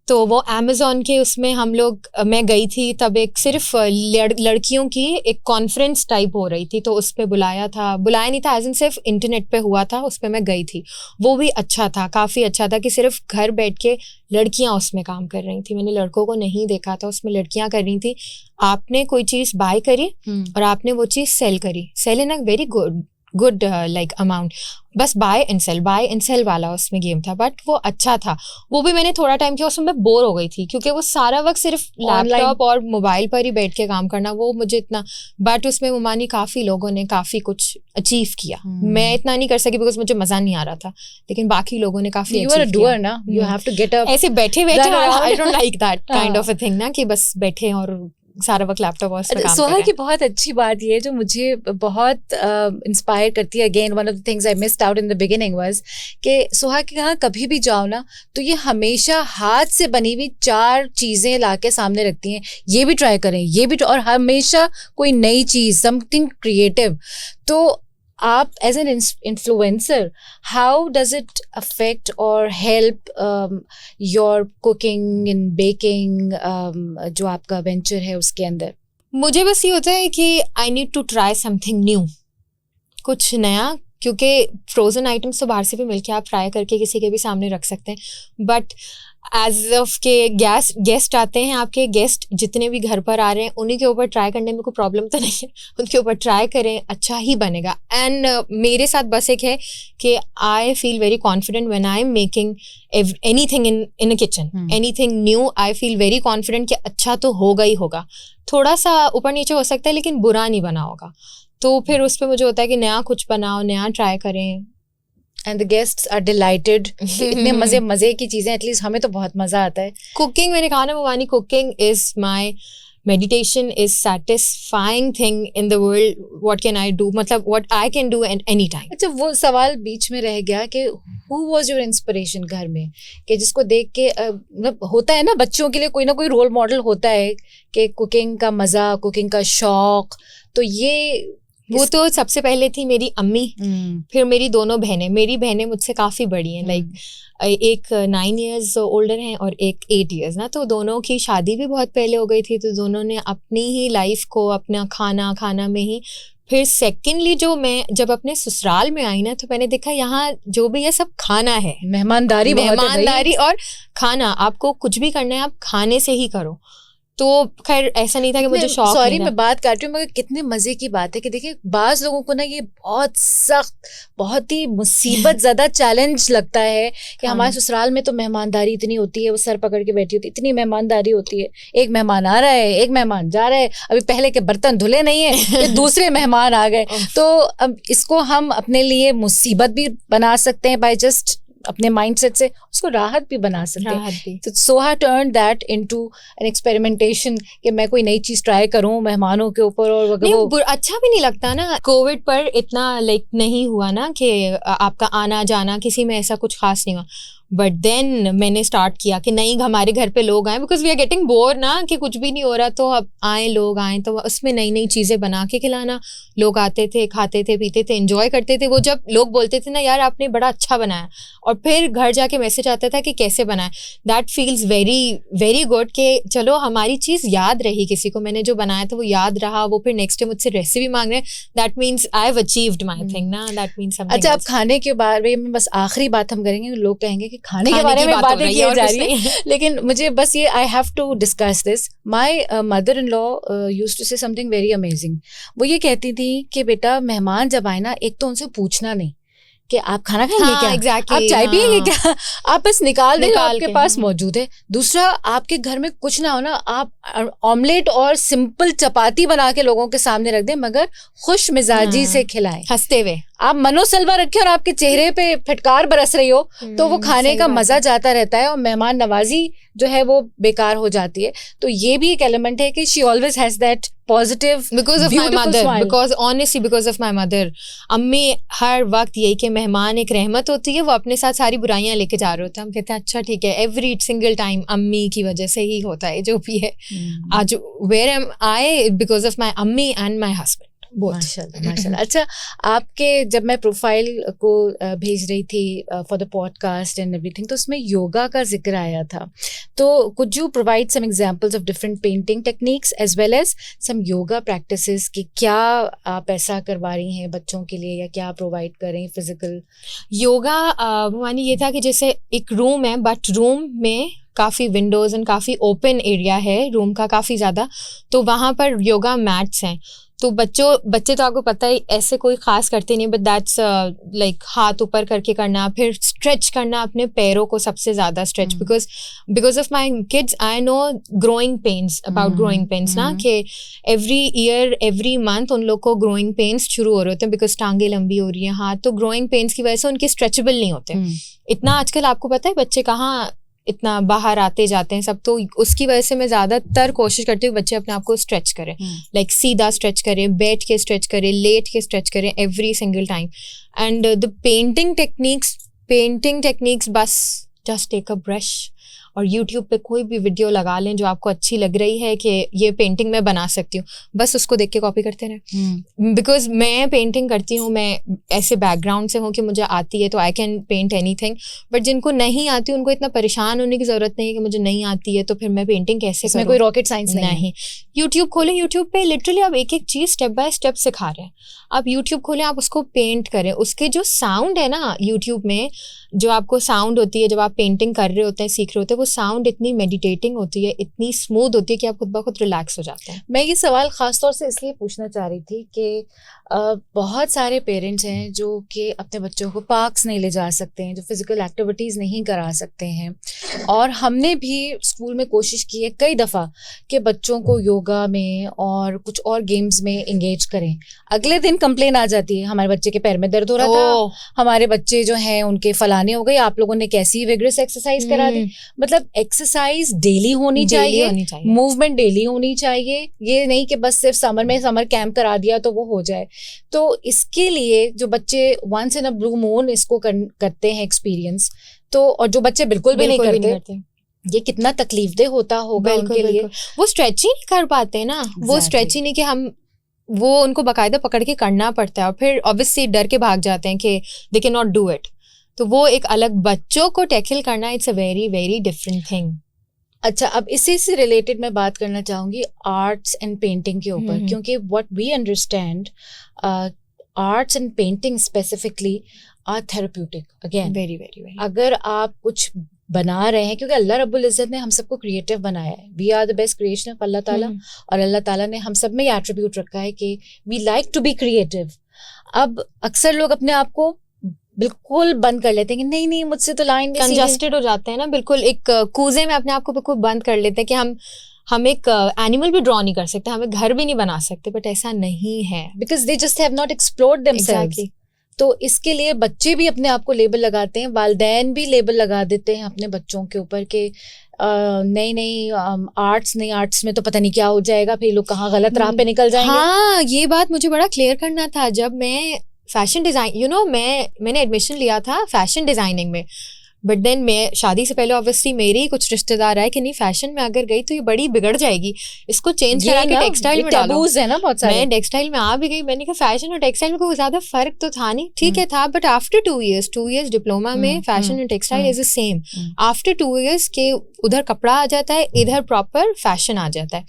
तो वो अमेज़ॉन के उसमें हम लोग, मैं गई थी तब, एक सिर्फ लड़कियों की एक कॉन्फ्रेंस टाइप हो रही थी, तो उस पर बुलाया नहीं था, एज इन सिर्फ इंटरनेट पे हुआ था, उस पर मैं गई थी। वो भी अच्छा था, काफ़ी अच्छा था कि सिर्फ घर बैठ के लड़कियां उसमें काम कर रही थी, मैंने लड़कों को नहीं देखा था, उसमें लड़कियां कर रही थी। आपने कोई चीज़ बाय करी और आपने वो चीज़ sell in a very good like amount, बस बाय एंड सेल वाला उसमें गेम था, बट वो अच्छा था। वो भी मैंने थोड़ा टाइम किया, उसमें मैं बोर हो गई थी, क्योंकि वो सारा वक्त सिर्फ लैपटॉप और मोबाइल पर ही बैठ के काम करना, वो मुझे इतना, बट उसमें मोमानी काफ़ी लोगों ने काफ़ी कुछ अचीव किया। मैं इतना नहीं कर सकी बिकॉज मुझे मज़ा नहीं आ रहा था, लेकिन बाकी लोगों ने काफ़ी ऐसे बैठे आई don't like that kind of a thing ना, कि बस बैठे और सारा वक्त लैपटॉप और उस पे काम कर सोहा रहे की बहुत अच्छी बात ये जो मुझे बहुत इंस्पायर करती है, again one of the things I missed out in the beginning was कि सोहा के यहाँ कभी भी जाओ ना तो ये हमेशा हाथ से बनी हुई 4 चीज़ें ला के सामने रखती हैं, ये भी ट्राई करें, ये भी और हमेशा कोई नई चीज़, समथिंग क्रिएटिव। तो आप as an influencer, how does it affect और help your cooking and baking, जो आपका वेंचर है उसके अंदर? मुझे बस ये होता है कि I need to try something new, कुछ नया, क्योंकि फ्रोजन आइटम्स तो बाहर से भी मिलके आप फ्राई करके किसी के भी सामने रख सकते हैं, बट एज ऑफ के गेस्ट आते हैं, आपके गेस्ट जितने भी घर पर आ रहे हैं उन्हीं के ऊपर ट्राई करने में कोई प्रॉब्लम तो नहीं है, उनके ऊपर ट्राई करें, अच्छा ही बनेगा। एंड मेरे साथ बस एक है कि I feel very confident when I am making anything in a kitchen, anything new, I feel very confident कि अच्छा तो होगा ही होगा, थोड़ा सा ऊपर नीचे हो सकता है लेकिन बुरा नहीं बना होगा। तो फिर उस पर मुझे होता है कि नया कुछ बनाओ, नया ट्राई करें। And the guests are delighted, इतने मजे की चीजें, एटलीस्ट हमें तो बहुत मजा आता है। कुकिंग, मैंने कहा ना Bhavani, cooking is my meditation, is satisfying thing in the world. What can I do, मतलब what I can do at any time. अच्छा, वो सवाल बीच में रह गया कि who was your inspiration घर में, कि जिसको देख के मतलब होता है ना बच्चों के लिए कोई ना कोई रोल मॉडल होता है कि कुकिंग का मजा, कुकिंग का शौक, तो ये वो तो सबसे पहले थी मेरी अम्मी, फिर मेरी दोनों बहनें। मेरी बहनें मुझसे काफ़ी बड़ी हैं, लाइक एक 9 years ओल्डर हैं और एक 8 years ना, तो दोनों की शादी भी बहुत पहले हो गई थी, तो दोनों ने अपनी ही लाइफ को अपना खाना में ही। फिर सेकेंडली जो मैं जब अपने ससुराल में आई ना, तो मैंने देखा यहाँ जो भी है सब खाना है, मेहमानदारी और खाना। आपको कुछ भी करना है आप खाने से ही करो। तो खैर ऐसा नहीं था कि मुझे शौक, सॉरी मैं बात कर रही हूँ, मगर कितने मजे की बात है कि देखिए बाज लोगों को ना ये बहुत सख्त, बहुत ही मुसीबत ज़्यादा चैलेंज लगता है कि हमारे ससुराल में तो मेहमानदारी इतनी होती है, वो सर पकड़ के बैठी होती है, इतनी मेहमानदारी होती है, एक मेहमान आ रहा है, एक मेहमान जा रहा है, अभी पहले के बर्तन धुले नहीं है, ये दूसरे मेहमान आ गए। तो अब इसको हम अपने लिए मुसीबत भी बना सकते हैं बाय जस्ट अपने माइंडसेट से उसको राहत भी बना सकते हैं। तो सोहा turn that into an experimentation कि मैं कोई नई चीज ट्राई करूं मेहमानों के ऊपर। और वो अच्छा भी नहीं लगता ना, कोविड पर इतना लाइक नहीं हुआ ना कि आपका आना जाना, किसी में ऐसा कुछ खास नहीं हुआ। बट देन मैंने स्टार्ट किया कि नहीं, हमारे घर पे लोग आए, because we are getting bore ना कि कुछ भी नहीं हो रहा, तो अब आए, लोग आए, तो उसमें नई नई चीज़ें बना के खिलाना। लोग आते थे, खाते थे, पीते थे, एंजॉय करते थे। वो जब लोग बोलते थे ना, यार आपने बड़ा अच्छा बनाया, और फिर घर जाके मैसेज आता था कि कैसे बनाया, that feels very very good कि चलो हमारी चीज़ याद रही, किसी को मैंने जो बनाया था वो याद रहा, वो फिर नेक्स्ट डे मुझसे रेसिपी मांग रहे हैं, that means I have achieved my thing ना, दैट मीन्स समथिंग। अच्छा, अब खाने के बारे में बस आखिरी बात हम करेंगे, लोग कहेंगे कि खाने के बारे में बातें की जा रही है, लेकिन मुझे बस ये I have to discuss this. My mother in law used to say something very amazing. वो ये कहती थी कि बेटा मेहमान जब आए ना, एक तो उनसे पूछना नहीं कि आप खाना खाएंगे क्या, exactly, आप चाय पिएंगे क्या, आप बस निकाल दें, आपके पास मौजूद है। दूसरा, आपके घर में कुछ ना हो ना, आप ऑमलेट और सिंपल चपाती बना के लोगों के सामने रख दें, मगर खुश मिजाजी से खिलाएं, हंसते हुए। आप मनोसलवा रखे और आपके चेहरे पे फटकार बरस रही हो, तो वो खाने का मजा जाता रहता है और मेहमान नवाजी जो है वो बेकार हो जाती है। तो ये भी एक एलिमेंट है कि she always has that positive, because of my mother, because honestly because of my mother. अम्मी हर वक्त यही कि मेहमान एक रहमत होती है, वो अपने साथ सारी बुराइयां लेके जा रहे होते हैं। हम कहते हैं अच्छा ठीक है, एवरी सिंगल टाइम अम्मी की वजह से ही होता है जो भी है। आज where am I because of my अम्मी एंड माई हस्बैंड। माशाल्लाह माशाल्लाह। अच्छा, आपके जब मैं प्रोफाइल को भेज रही थी for the podcast and everything, तो उसमें योगा का जिक्र आया था, तो could you provide some examples of different painting techniques as well as some yoga practices कि क्या आप ऐसा करवा रही हैं बच्चों के लिए, या क्या प्रोवाइड कर रही हैं फिजिकल योगा? भवानी ये था कि जैसे एक रूम है, बट रूम में काफ़ी विंडोज़ एंड काफ़ी ओपन एरिया है रूम का काफ़ी ज़्यादा, तो वहाँ पर योगा मैट्स हैं। तो बच्चे तो आपको पता ही ऐसे कोई खास करते नहीं, बट दैट्स लाइक हाथ ऊपर करके करना, फिर स्ट्रेच करना अपने पैरों को, सबसे ज़्यादा stretch, because of my kids I know growing pains, about growing pains ना, कि एवरी ईयर एवरी मंथ उन लोग को ग्रोइंग पेन्स शुरू हो रहे होते हैं, बिकॉज टांगे लंबी हो रही हैं, हाथ, तो ग्रोइंग पेन्स की वजह से उनके स्ट्रेचेबल नहीं होते। इतना आजकल आपको पता है बच्चे कहाँ इतना बाहर आते जाते हैं सब, तो उसकी वजह से मैं ज़्यादातर कोशिश करती हूँ बच्चे अपने आप को स्ट्रेच करें, लाइक सीधा स्ट्रेच करें, बैठ के स्ट्रेच करें, लेट के स्ट्रेच करें every single time. And the painting techniques बस जस्ट टेक अ ब्रश और यूट्यूब पे कोई भी वीडियो लगा लें जो आपको अच्छी लग रही है कि ये पेंटिंग मैं बना सकती हूँ, बस उसको देख के कॉपी करते रहें. बिकॉज मैं पेंटिंग करती हूँ, मैं ऐसे बैकग्राउंड से हूँ कि मुझे आती है तो I can paint anything. But जिनको नहीं आती उनको इतना परेशान होने की जरूरत नहीं है कि मुझे नहीं आती है तो फिर मैं पेंटिंग कैसे करूँ. कोई रॉकेट साइंस नहीं. यूट्यूब खोलें, यूट्यूब पे लिटरली आप एक एक चीज स्टेप बाय स्टेप सिखा रहे हैं. आप यूट्यूब खोलें, आप उसको पेंट करें, उसके जो साउंड है ना यूट्यूब में, जो आपको साउंड होती है जब आप पेंटिंग कर रहे होते हैं, सीख रहे होते हैं, वो साउंड इतनी मेडिटेटिंग होती है, इतनी स्मूथ होती है कि आप खुद ब खुद रिलैक्स हो जाते हैं. मैं ये सवाल खास तौर से इसलिए पूछना चाह रही थी कि बहुत सारे पेरेंट्स हैं जो कि अपने बच्चों को पार्क्स नहीं ले जा सकते हैं, जो फिजिकल एक्टिविटीज़ नहीं करा सकते हैं. और हमने भी स्कूल में कोशिश की है कई दफ़ा कि बच्चों को योगा में और कुछ और गेम्स में इंगेज करें. अगले दिन कंप्लेन आ जाती है, हमारे बच्चे के पैर में दर्द हो रहा था, हमारे बच्चे जो हैं उनके फलाने हो गए, आप लोगों ने कैसी विगरस एक्सरसाइज करा दी. मतलब एक्सरसाइज डेली होनी चाहिए, मूवमेंट डेली होनी चाहिए. ये नहीं कि बस सिर्फ समर में समर कैंप करा दिया तो वो हो जाए. तो इसके लिए जो बच्चे once in a blue moon इसको करते हैं एक्सपीरियंस, तो और जो बच्चे बिल्कुल भी नहीं करते, ये कितना तकलीफदेह होता होगा उनके लिए. वो स्ट्रेच ही नहीं कर पाते ना. वो स्ट्रेच ही नहीं कि हम वो उनको बाकायदा पकड़ के करना पड़ता है और फिर ऑब्वियसली डर के भाग जाते हैं कि they can not do it. तो वो एक अलग, बच्चों को टैकल करना it's a very very different thing. अच्छा, अब इसी से रिलेटेड मैं बात करना चाहूँगी आर्ट्स एंड पेंटिंग के ऊपर, क्योंकि what we understand arts and painting specifically are therapeutic. Again very very very, अगर आप कुछ बना रहे हैं, क्योंकि अल्लाह रब्बुल इज़्ज़त ने हम सबको क्रिएटिव बनाया है, we are the best creation of अल्लाह ताला, और अल्लाह ताला ने हम सब में ये एट्रीब्यूट रखा है कि we like to be creative. अब अक्सर लोग अपने आप को बिल्कुल बंद कर लेते हैं कि नहीं नहीं मुझसे तो लाइन कंजस्टेड हो जाते हैं ना, बिल्कुल एक कूजे में अपने आप को बिल्कुल बंद कर लेते हैं कि हम एक एनिमल भी ड्रॉ नहीं कर सकते, हमें घर भी नहीं बना सकते. बट ऐसा नहीं है, because they just have not explored themselves. तो इसके लिए बच्चे भी अपने आप को लेबल लगाते हैं, वालिदैन भी लेबल लगा देते हैं अपने बच्चों के ऊपर कि नहीं आर्ट्स नहीं, आर्ट्स में तो पता नहीं क्या हो जाएगा, फिर लोग कहाँ गलत राह पे निकल जाएंगे. हाँ, ये बात मुझे बड़ा क्लियर करना था. जब मैं फैशन डिज़ाइन मैंने एडमिशन लिया था फैशन डिज़ाइनिंग में, बट देन मैं शादी से पहले ऑब्वियसली मेरे ही कुछ रिश्तेदार आए कि नहीं फैशन में अगर गई तो ये बड़ी बिगड़ जाएगी, इसको चेंज करा के टेक्सटाइल में डालो. है ना बहुत सारे. मैं टेक्सटाइल में आ भी गई, मैंने कहा फैशन और टेक्सटाइल में कोई ज्यादा फर्क तो था नहीं, ठीक है था, बट आफ्टर 2 years डिप्लोमा में fashion and textile is the same. After 2 years के उधर कपड़ा आ जाता है, इधर प्रॉपर फैशन आ जाता है.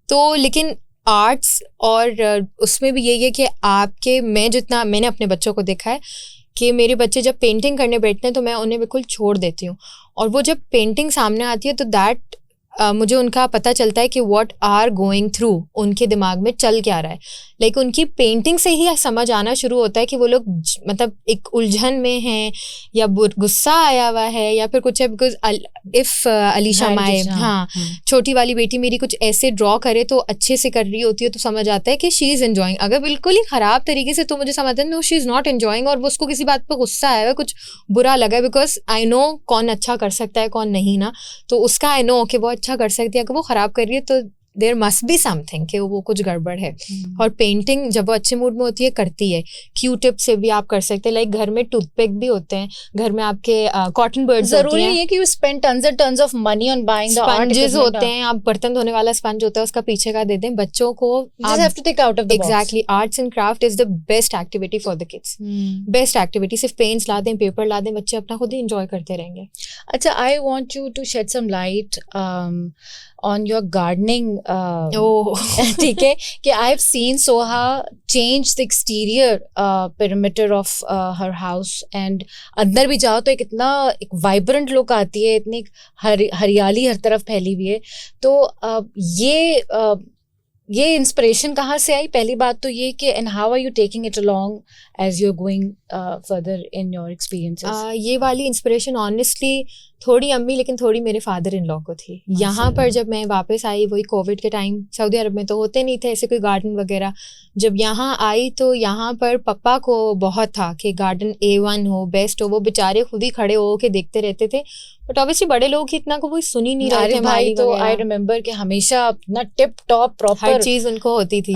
तो लेकिन आर्ट्स और उसमें भी यही है कि मैंने अपने बच्चों को देखा है कि मेरे बच्चे जब पेंटिंग करने बैठते हैं तो मैं उन्हें बिल्कुल छोड़ देती हूँ, और वो जब पेंटिंग सामने आती है तो दैट मुझे उनका पता चलता है कि व्हाट आर गोइंग थ्रू, उनके दिमाग में चल क्या रहा है. लाइक उनकी पेंटिंग से ही समझ आना शुरू होता है कि वो लोग मतलब एक उलझन में हैं या गुस्सा आया हुआ है या फिर कुछ है. बिकॉज इफ अलीशा माए, हाँ, छोटी वाली बेटी मेरी कुछ ऐसे ड्रॉ करे तो अच्छे से कर रही होती है तो समझ आता है कि शी इज़ एंजॉइंग. अगर बिल्कुल ही ख़राब तरीके से तो मुझे समझ आता है no she is not enjoying, और वो उसको किसी बात पर गुस्सा आया हुआ, कुछ बुरा लगा है. बिकॉज आई नो कौन अच्छा कर सकता है कौन नहीं ना, तो उसका आई नो कि वो अच्छा कर सकती है. अगर वो ख़राब कर रही है तो देयर मस्ट बी समथिंग कि वो कुछ गड़बड़ है. और पेंटिंग जब वो अच्छे मूड में होती है करती है. क्यू टिप से भी आप कर सकते हैं, लाइक घर में टूथपिक भी होते हैं, घर में आपके कॉटन बर्ड्स होती हैं. जरूरी नहीं है कि you spend tons and tons of money on buying the sponges होते हैं, आप बर्तन धोने वाला स्पंज होता है उसका पीछे का दे दें बच्चों को. You just have to take out of the box. Exactly, arts and craft is the best activity for the kids. Best activity. सिर्फ पेंट्स ला दें, पेपर ला दें, बच्चे अपना खुद ही enjoy करते रहेंगे. अच्छा, I want you to shed some light on your gardening. ठीक है, कि I've seen Soha change the exterior perimeter of her house, and अंदर भी जाओ तो एक vibrant look आती है, इतनी हरियाली हर तरफ फैली हुई है. तो ये इंस्पिरेशन कहाँ से आई? पहली बात तो ये कि and how are you taking it along as you are going further in your experiences? ये वाली इंस्पिरेशन ऑनेस्टली थोड़ी अम्मी लेकिन थोड़ी मेरे फादर इन लॉ को थी. यहाँ पर जब मैं वापस आई, वही कोविड के टाइम, सऊदी अरब में तो होते नहीं थे ऐसे कोई गार्डन वगैरह. जब यहाँ आई तो यहाँ पर पप्पा को बहुत था कि गार्डन A1 हो, बेस्ट हो. वो बेचारे खुद ही खड़े हो के देखते रहते थे. बट ऑब्वियसली बड़े लोग ही इतना को वो सुन ही नहीं रहे थे। आरिफ भाई तो वगैरह। आई रिमेम्बर कि हमेशा अपना टिप टॉप प्रॉपर हर चीज उनको होती थी।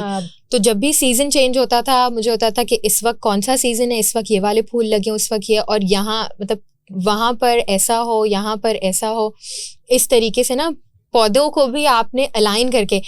तो जब भी सीजन चेंज होता था मुझे होता था कि इस वक्त कौन सा सीजन है, इस वक्त ये वाले फूल लगे, उस वक्त ये, और यहाँ मतलब वहां पर ऐसा हो, यहाँ पर ऐसा हो, इस तरीके से ना पौधों को भी आपने अलाइन करके,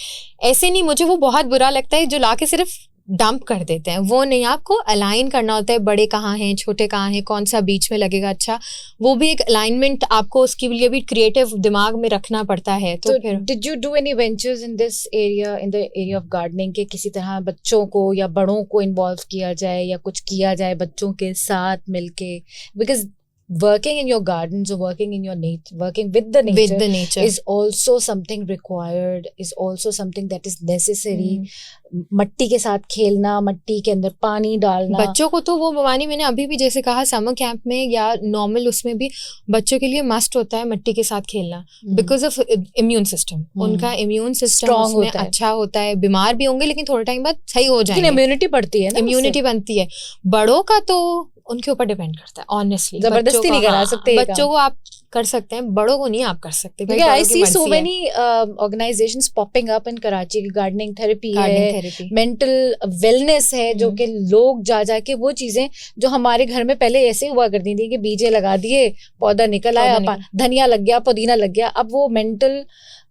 ऐसे नहीं, मुझे वो बहुत बुरा लगता है जो लाके सिर्फ डंप कर देते हैं, वो नहीं, आपको अलाइन करना होता है, बड़े कहाँ हैं, छोटे कहाँ हैं, कौन सा बीच में लगेगा अच्छा, वो भी एक अलाइनमेंट आपको उसके लिए भी क्रिएटिव दिमाग में रखना पड़ता है। तो फिर did you do any ventures in this area, in the area of gardening, के किसी तरह बच्चों को या बड़ों को इन्वॉल्व किया जाए या कुछ किया जाए बच्चों के साथ मिलके, because working in your gardens or working in your nature, working with the nature is also something required, is also something that is necessary. मट्टी के साथ खेलना, मट्टी के अंदर पानी डालना, बच्चों को तो वो भवानी, मैंने अभी भी जैसे कहा समर कैंप में या नॉर्मल उसमें भी बच्चों के लिए मस्ट होता है मट्टी के साथ खेलना, बिकॉज ऑफ इम्यून सिस्टम, उनका इम्यून सिस्टम उसमें अच्छा होता है, बीमार भी होंगे लेकिन थोड़े टाइम बाद सही हो जाएंगे, इम्यूनिटी बढ़ती है ना, इम्यूनिटी बनती है। बड़ों का तो उनके ऊपर डिपेंड करता है, ऑनेस्टली जबरदस्ती नहीं करा सकते, बच्चों को आप कर सकते हैं, बड़ों को नहीं आप कर सकते। I see so many organizations popping up in Karachi, gardening therapy है, मेंटल वेलनेस है, जो कि लोग जा जाके वो चीजें जो हमारे घर में पहले ऐसे हुआ करती थी कि बीजे लगा दिए, पौधा निकल आया, धनिया लग गया, पुदीना लग गया, अब वो मेंटल,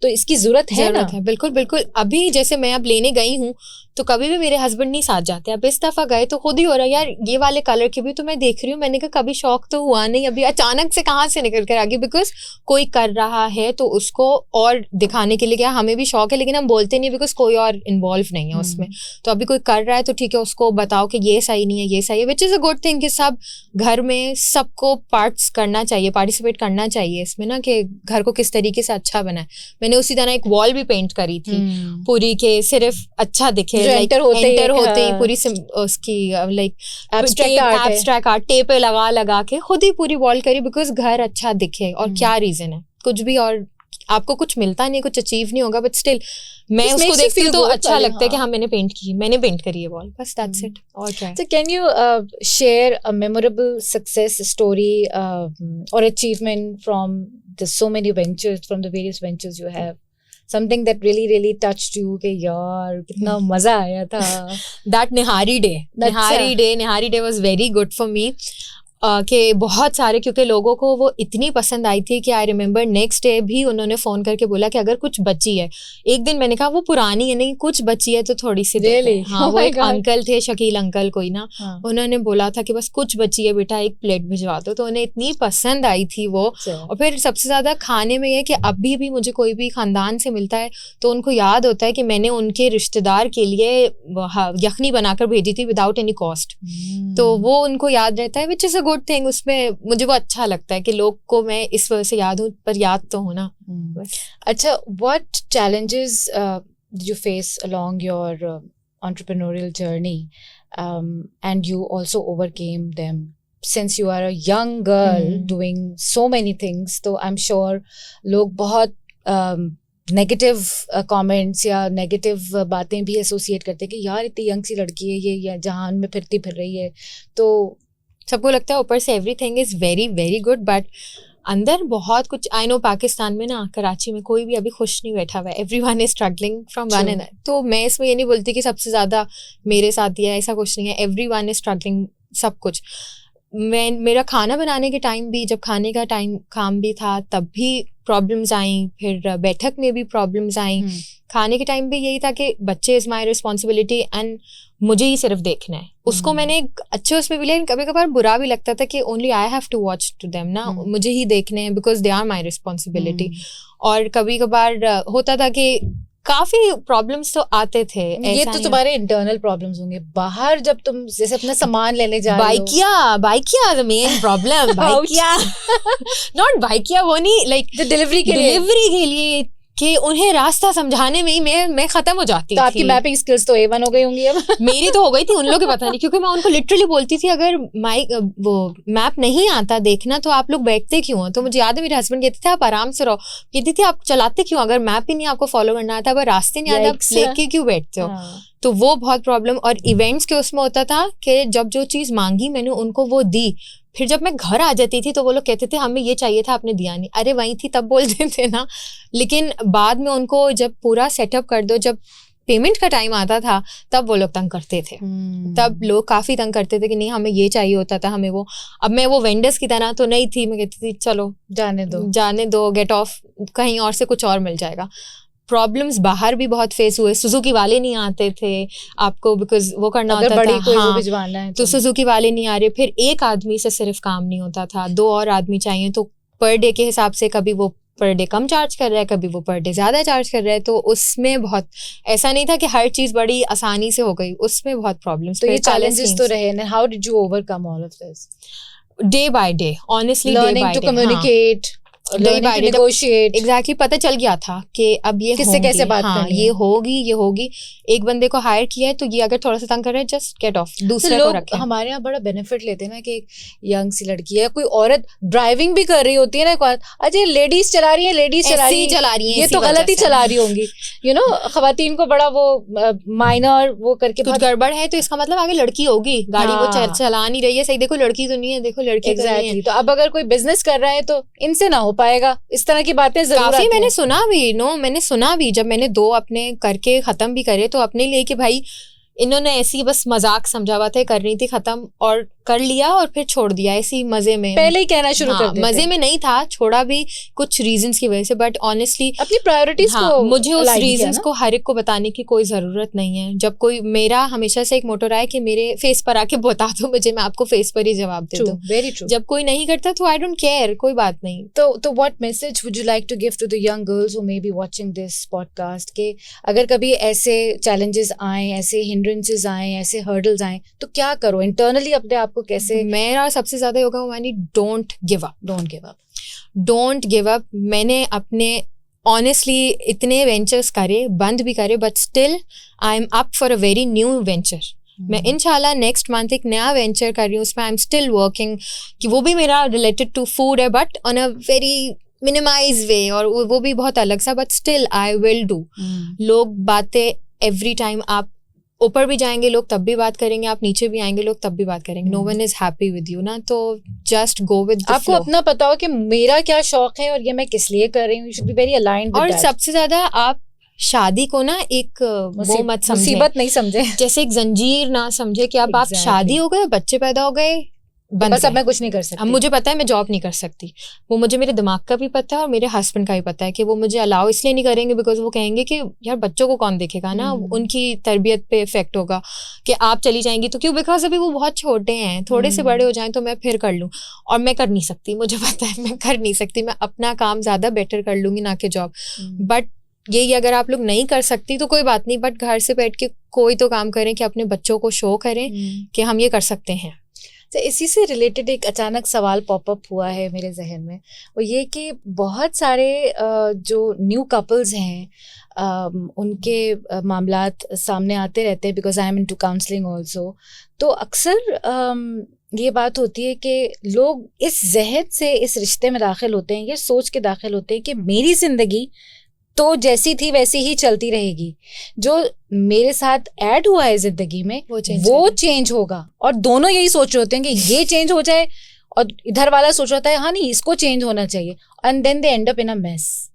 तो इसकी जरूरत है ना। बिल्कुल बिल्कुल। अभी जैसे मैं अब लेने गई हूँ तो कभी भी मेरे हस्बैंड नहीं साथ जाते, अब इस दफा गए तो खुद ही हो रहा है यार ये वाले कलर की भी तो मैं देख रही हूँ, मैंने कहा कभी शौक तो हुआ नहीं, अभी अचानक से कहाँ से निकल कर आ गई, बिकॉज कोई कर रहा है तो उसको और दिखाने के लिए, क्या हमें भी शौक है लेकिन हम बोलते नहीं बिकॉज कोई और इन्वॉल्व नहीं है उसमें, तो अभी कोई कर रहा है तो ठीक है उसको बताओ कि ये सही नहीं है, ये सही है, which is a good thing कि सब घर में सबको पार्ट्स करना चाहिए, पार्टिसिपेट करना चाहिए इसमें ना, कि घर को किस तरीके से अच्छा बनाए। मैंने उसी तरह एक वॉल भी पेंट करी थी पूरी के सिर्फ अच्छा दिखे, एंटर होते ही पूरी उसकी लाइक एब्स्ट्रैक्ट आर्ट टेप लगा के खुद ही पूरी वॉल करी, बिकॉज घर अच्छा दिखे। और क्या रीजन है, कुछ भी, और आपको कुछ मिलता नहीं, कुछ अचीव नहीं होगा, बट स्टिल मैं उसको देखती हूँ तो अच्छा लगता है कि हाँ मैंने पेंट करी है वॉल, बस दैट्स इट। और क्या है। So can you share a memorable success story or achievement from the so many ventures, from the various ventures you have? Something that really touched you कि यार कितना मजा आया था। That Nihari day was very good for me. कि बहुत सारे, क्योंकि लोगों को वो इतनी पसंद आई थी कि आई रिमेम्बर नेक्स्ट डे भी उन्होंने फ़ोन करके बोला कि अगर कुछ बची है, एक दिन मैंने कहा वो पुरानी है, नहीं कुछ बची है तो थोड़ी सी really? हाँ वो एक अंकल थे, शकील अंकल कोई ना, उन्होंने बोला था कि बस कुछ बची है बेटा, एक प्लेट भिजवा दो, तो उन्हें इतनी पसंद आई थी वो। और फिर सबसे ज़्यादा खाने में ये कि अभी भी मुझे कोई भी ख़ानदान से मिलता है तो उनको याद होता है कि मैंने उनके रिश्तेदार के लिए यखनी बनाकर भेजी थी विदाउट एनी कॉस्ट, तो वो उनको याद रहता है, which is a good thing. उसमें मुझे वो अच्छा लगता है कि लोग को मैं इस वजह से याद हूँ, पर याद तो हूँ ना। अच्छा, what challenges did you face along your entrepreneurial journey, and you also overcame them? Since you are a young girl doing so many things, तो I'm sure लोग बहुत नेगेटिव कमेंट्स या नेगेटिव बातें भी एसोसिएट करते हैं कि यार इतनी यंग सी लड़की है, ये जहान में फिरती फिर रही है, तो सबको लगता है ऊपर से everything is very very good, but अंदर बहुत कुछ। आई नो पाकिस्तान में ना, कराची में कोई भी अभी खुश नहीं बैठा हुआ है, everyone is struggling from one and, तो मैं इसमें ये नहीं बोलती कि सबसे ज़्यादा मेरे साथ ही है, ऐसा कुछ नहीं है, एवरीवन इज स्ट्रगलिंग सब कुछ। मेरा खाना बनाने के टाइम भी, जब खाने का टाइम काम भी था तब भी प्रॉब्लम्स आई, फिर बैठक में भी प्रॉब्लम्स आई, खाने के टाइम भी यही था कि बच्चे इज़ माई रिस्पॉन्सिबिलिटी एंड मुझे ही सिर्फ देखना है उसको। मैंने एक अच्छे उसमें भी लिया, कभी कभार बुरा भी लगता था कि only I have to watch to them ना, मुझे ही देखने हैं because they are my responsibility. और कभी कभार होता था कि काफी प्रॉब्लम्स तो आते थे। ये तो तुम्हारे इंटरनल प्रॉब्लम्स होंगे, बाहर जब तुम जैसे अपना सामान लेने जा रहे हो, Bykea the main problem, Bykea not Bykea, वो नहीं, लाइक डिलीवरी के लिए कि उन्हें रास्ता समझाने में ही मैं खत्म हो जाती तो आपकी मैपिंग स्किल्स तो A1 हो गई होंगी अब। मेरी तो हो गई थी, उन लोगों के पता नहीं, क्योंकि मैं उनको लिटरली बोलती थी अगर वो मैप नहीं आता देखना तो आप लोग बैठते क्यों हो। तो मुझे याद है मेरे हस्बैंड कहते थे आप आराम से रहो, कहती थी आप चलाते क्यों, अगर मैप ही नहीं आपको फॉलो करना आता, अगर रास्ते नहीं आते आप लेके क्यों बैठते हो। तो वो बहुत प्रॉब्लम। और इवेंट्स के उसमें होता था कि जब जो चीज़ मांगी मैंने उनको वो दी, फिर जब मैं घर आ जाती थी तो वो लोग कहते थे हमें ये चाहिए था, आपने दिया नहीं। अरे वहीं थी तब बोलते थे ना। लेकिन बाद में उनको जब पूरा सेटअप कर दो, जब पेमेंट का टाइम आता था, तब वो लोग तंग करते थे। तब लोग काफ़ी तंग करते थे कि नहीं हमें ये चाहिए होता था, हमें वो। अब मैं वो वेंडर्स की तरह तो नहीं थी, मैं कहती थी चलो जाने दो, गेट ऑफ, कहीं और से कुछ और मिल जाएगा। प्रॉब्लम्स बाहर भी बहुत फेस हुए, सुजुकी वाले नहीं आते थे आपको, बिकॉज वो करना होता था, हाँ, तो सुजुकी वाले नहीं आ रहे। फिर एक आदमी से सिर्फ काम नहीं होता था, 2 और आदमी चाहिए, तो पर डे के हिसाब से कभी वो पर डे कम चार्ज कर रहा है, कभी वो पर डे ज़्यादा चार्ज कर रहा है। तो उसमें बहुत ऐसा नहीं था कि हर चीज़ बड़ी आसानी से हो गई, उसमें बहुत प्रॉब्लम्स। तो ये चैलेंजेस तो रहे ना, how did you overcome all of this? Day by day, honestly, learning to communicate, negotiate. Exactly, पता चल गया था कि अब ये किससे कैसे बात करनी है, ये होगी। एक बंदे को हायर किया है तो ये अगर थोड़ा सा तंग कर रहा है, जस्ट गेट ऑफ, दूसरे को रखें। हमारे यहाँ बड़ा बेनिफिट लेते हैं ना कि एक यंग सी लड़की है, कोई औरत ड्राइविंग भी कर रही होती है ना, अच्छा लेडीज चला रही है, ये तो गलत ही चला रही होंगी, यू नो, खवातीन को बड़ा वो माइनर वो करके कुछ गड़बड़ है तो इसका मतलब आगे लड़की होगी, गाड़ी वो चला नहीं रही है, सही देखो लड़की तो नहीं है, देखो लड़की एग्जैक्टली। तो अब अगर कोई बिजनेस कर रहा है तो इनसे ना हो पाएगा, इस तरह की बातें काफी मैंने सुना भी, जब मैंने 2 अपने करके खत्म भी करे, तो अपने लिए कि भाई इन्होंने ऐसी बस मजाक समझा हुआ था, करनी थी खत्म, और कर लिया और फिर छोड़ दिया ऐसी मजे में, पहले ही कहना शुरू कर देते। मजे में नहीं था, छोड़ा भी कुछ रीजंस की वजह से, बट ऑनेस्टली अपनी प्रायोरिटीज को मुझे उस रीजंस को हर एक को बताने की कोई जरूरत नहीं है। जब कोई, मेरा हमेशा से एक मोटो रहा है कि मेरे फेस पर आके बता दो मुझे, मैं आपको फेस पर ही जवाब दे दूं। Very true. जब कोई नहीं करता तो आई डोंट केयर, कोई बात नहीं। तो what message would you like to give to the young girls who may be watching this podcast, के अगर कभी ऐसे चैलेंजेस आए, ऐसे हिंड्रेंसेस आए, ऐसे हर्डल्स आए, तो क्या करो इंटरनली, अपने आप को कैसे? मेरा सबसे ज्यादा होगा मानी डोंट गिव अप। मैंने अपने ऑनेस्टली इतने वेंचर्स करे, बंद भी करे, but still I am up for a very new venture. मैं इंशाल्लाह नेक्स्ट मंथ एक नया वेंचर कर रही हूँ, उसमें आई एम स्टिल वर्किंग, कि वो भी मेरा रिलेटेड टू फूड है, but on a very minimize way, और वो भी बहुत अलग सा, but still I will do. लोग बातें एवरी टाइम, आप ऊपर भी जाएंगे लोग तब भी बात करेंगे, आप नीचे भी आएंगे लोग तब भी बात करेंगे। No one is happy with you ना, तो just go with the flow. आपको अपना पता हो कि मेरा क्या शौक है और ये मैं किस लिए कर रही हूँ, you should be very aligned with that. और सबसे ज्यादा आप शादी को ना एक वो मत समझे, मुसीबत नहीं समझे, जैसे एक जंजीर ना समझे कि अब आप शादी हो गए, बच्चे पैदा हो गए, बस अब मैं कुछ नहीं कर सकती। अब मुझे पता है मैं जॉब नहीं कर सकती, वो मुझे मेरे दिमाग का भी पता है और मेरे हस्बैंड का भी पता है कि वो मुझे अलाउ इसलिए नहीं करेंगे बिकॉज वो कहेंगे कि यार बच्चों को कौन देखेगा ना, उनकी तरबियत पे इफेक्ट होगा कि आप चली जाएंगी तो क्यों, बिकॉज अभी वो बहुत छोटे हैं, थोड़े से बड़े हो जाएं तो मैं फिर कर लूँ, और मैं कर नहीं सकती, मुझे पता है मैं कर नहीं सकती, मैं अपना काम ज्यादा बेटर कर लूंगी ना कि जॉब। बट यही अगर आप लोग नहीं कर सकती तो कोई बात नहीं, बट घर से बैठ के कोई तो काम करें कि अपने बच्चों को शो करें कि हम ये कर सकते हैं। तो इसी से रिलेटेड एक अचानक सवाल पॉपअप हुआ है मेरे जहन में, वो ये कि बहुत सारे जो न्यू कपल्स हैं उनके मामलात सामने आते रहते हैं, because I am into counselling also. तो अक्सर ये बात होती है कि लोग इस जहन से इस रिश्ते में दाखिल होते हैं, ये सोच के दाखिल होते हैं कि मेरी ज़िंदगी तो जैसी थी वैसी ही चलती रहेगी, जो मेरे साथ ऐड हुआ है जिंदगी में वो चेंज होगा, और दोनों यही सोच रहे होते हैं कि ये चेंज हो जाए, और इधर वाला सोच रहा है हाँ नहीं इसको चेंज होना चाहिए, and then they end up in a mess.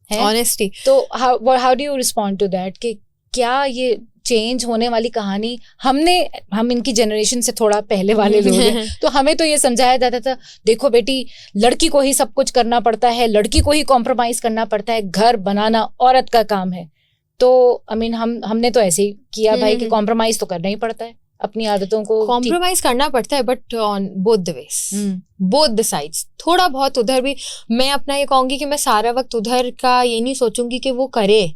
Honestly तो how do you respond to that, कि क्या ये चेंज होने वाली कहानी, हम इनकी जनरेशन से थोड़ा पहले वाले लोग हैं तो हमें तो ये समझाया जाता था देखो बेटी लड़की को ही सब कुछ करना पड़ता है, लड़की को ही कॉम्प्रोमाइज करना पड़ता है, घर बनाना औरत का काम है। तो आई मीन हमने तो ऐसे ही किया भाई कि कॉम्प्रोमाइज तो करना ही पड़ता है, अपनी आदतों को कॉम्प्रोमाइज करना पड़ता है, but on both the ways, both the sides, थोड़ा बहुत उधर भी। मैं अपना ये कहूंगी कि मैं सारा वक्त उधर का ये नहीं सोचूंगी कि वो करे,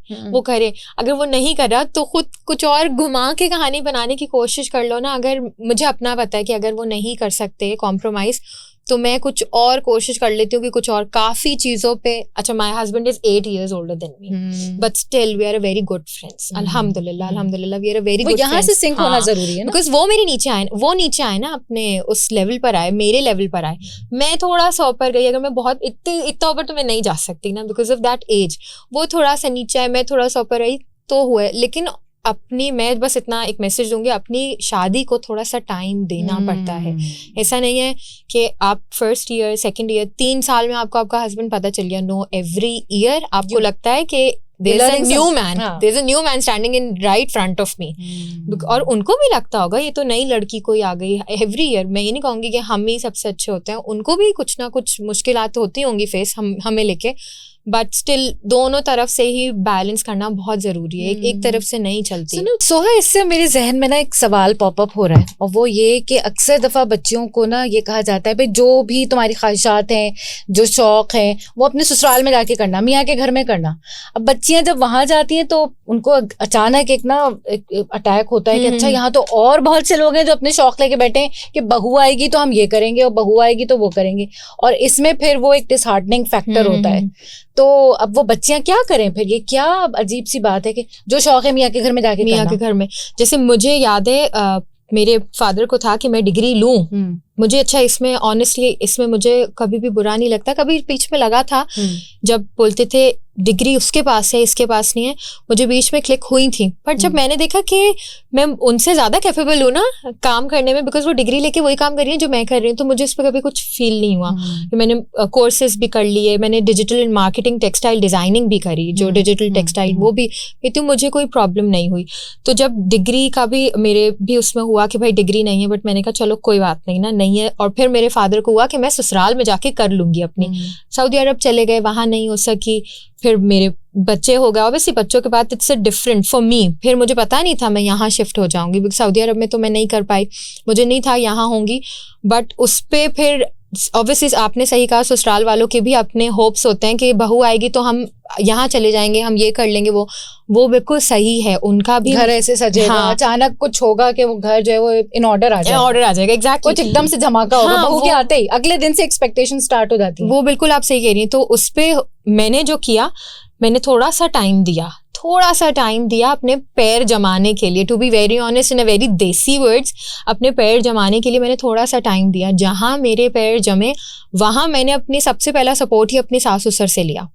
अगर वो नहीं कर रहा तो खुद कुछ और घुमा के कहानी बनाने की कोशिश कर लो ना। अगर मुझे अपना पता है कि अगर वो नहीं कर सकते कॉम्प्रोमाइज तो मैं कुछ और कोशिश कर लेती हूँ कि कुछ और काफी चीजों पे। अच्छा, my husband is 8 years older than me, but still we are a very good friends, अल्हम्दुलिल्लाह we are a very good. यहाँ से सिंक होना जरूरी है ना, बिकॉज वो मेरे नीचे आए, वो नीचे आए ना, अपने उस लेवल पर आए, मेरे लेवल पर आए, मैं थोड़ा सा ऊपर गई। अगर मैं बहुत इतना ऊपर तो मैं नहीं जा सकती ना, बिकॉज ऑफ दैट एज। वो थोड़ा सा नीचे आए, मैं थोड़ा सा ऊपर आई तो हुआ। लेकिन अपनी, मैं बस इतना एक मैसेज दूंगी, अपनी शादी को थोड़ा सा टाइम देना पड़ता है। ऐसा नहीं है कि आप फर्स्ट ईयर, सेकंड ईयर, 3 साल में आपको आपका हस्बैंड पता चल गया। नो, एवरी ईयर आपको लगता है कि there's a new man standing in right front of me। और उनको भी लगता होगा ये तो नई लड़की कोई आ गई। एवरी ईयर, मैं ये नहीं कहूँगी कि हम ही सबसे अच्छे होते हैं, उनको भी कुछ ना कुछ मुश्किलात होती होंगी फेस हमें लेके, बट स्टिल दोनों तरफ से ही बैलेंस करना बहुत जरूरी है। एक तरफ से नहीं चलती। सोहा, इससे मेरे जहन में ना एक सवाल पॉपअप हो रहा है, और वो ये कि अक्सर दफा बच्चियों को ना ये कहा जाता है भाई जो भी तुम्हारी ख्वाहिशात हैं, जो शौक हैं, वो अपने ससुराल में जाके करना, मियाँ के घर में करना। अब बच्चियां जब वहां जाती हैं तो उनको अचानक एक अटैक होता है कि अच्छा यहाँ तो और बहुत से लोग हैं जो अपने शौक लेके बैठे हैं कि बहू आएगी तो हम ये करेंगे और बहू आएगी तो वो करेंगे, और इसमें फिर वो एक डिसहार्टनिंग फैक्टर होता है। तो अब वो बच्चियां क्या करें फिर? ये क्या अजीब सी बात है कि जो शौक है मियाँ के घर में जाके मियाँ के घर में। जैसे मुझे याद है मेरे फादर को था कि मैं डिग्री लूं, मुझे अच्छा इसमें ऑनेस्टली इसमें मुझे कभी भी बुरा नहीं लगता। कभी बीच में लगा था जब बोलते थे डिग्री उसके पास है इसके पास नहीं है, मुझे बीच में क्लिक हुई थी। बट जब मैंने देखा कि मैं उनसे ज्यादा कैपेबल हूँ ना काम करने में, बिकॉज वो डिग्री लेके वही काम कर रही है जो मैं कर रही हूँ, तो मुझे इस पर कभी कुछ फील नहीं हुआ। मैंने कोर्सेज भी कर लिए, मैंने डिजिटल मार्केटिंग, टेक्सटाइल डिजाइनिंग भी करी, जो डिजिटल टेक्सटाइल वो भी, तो मुझे कोई प्रॉब्लम नहीं हुई। तो जब डिग्री का भी मेरे भी उसमें हुआ कि भाई डिग्री नहीं है, बट मैंने कहा चलो कोई बात नहीं ना, नहीं है। और फिर मेरे फादर को हुआ कि मैं ससुराल में जाके कर लूंगी अपनी। सऊदी अरब चले गए, वहां नहीं हो सकी, फिर मेरे बच्चे हो गए। ऑब्वियसली बच्चों के बाद इट्स डिफरेंट फॉर मी। फिर मुझे पता नहीं था मैं यहाँ शिफ्ट हो जाऊंगी, बिकॉज सऊदी अरब में तो मैं नहीं कर पाई, मुझे नहीं था यहाँ होंगी। बट उस पे फिर ऑब्वियसली आपने सही कहा, ससुराल वालों के भी अपने होप्स होते हैं कि बहू आएगी तो हम यहाँ चले जाएंगे, हम ये कर लेंगे, वो बिल्कुल सही है। उनका भी घर ऐसे सजेगा, हाँ, अचानक कुछ होगा कि वो घर जो है वो इन ऑर्डर आ जाएगा, एग्जैक्टली कुछ एकदम से धमाका होगा, हाँ, बहू के आते ही अगले दिन से एक्सपेक्टेशन स्टार्ट हो जाती है। वो बिल्कुल आप सही कह रही हैं। तो उस पे मैंने जो किया, मैंने थोड़ा सा टाइम दिया अपने पैर जमाने के लिए। To be very honest, in a very desi words, अपने पैर जमाने के लिए मैंने थोड़ा सा टाइम दिया। जहां मेरे पैर जमे वहां मैंने अपनी सबसे पहला सपोर्ट ही अपनी सास ससुर से लिया।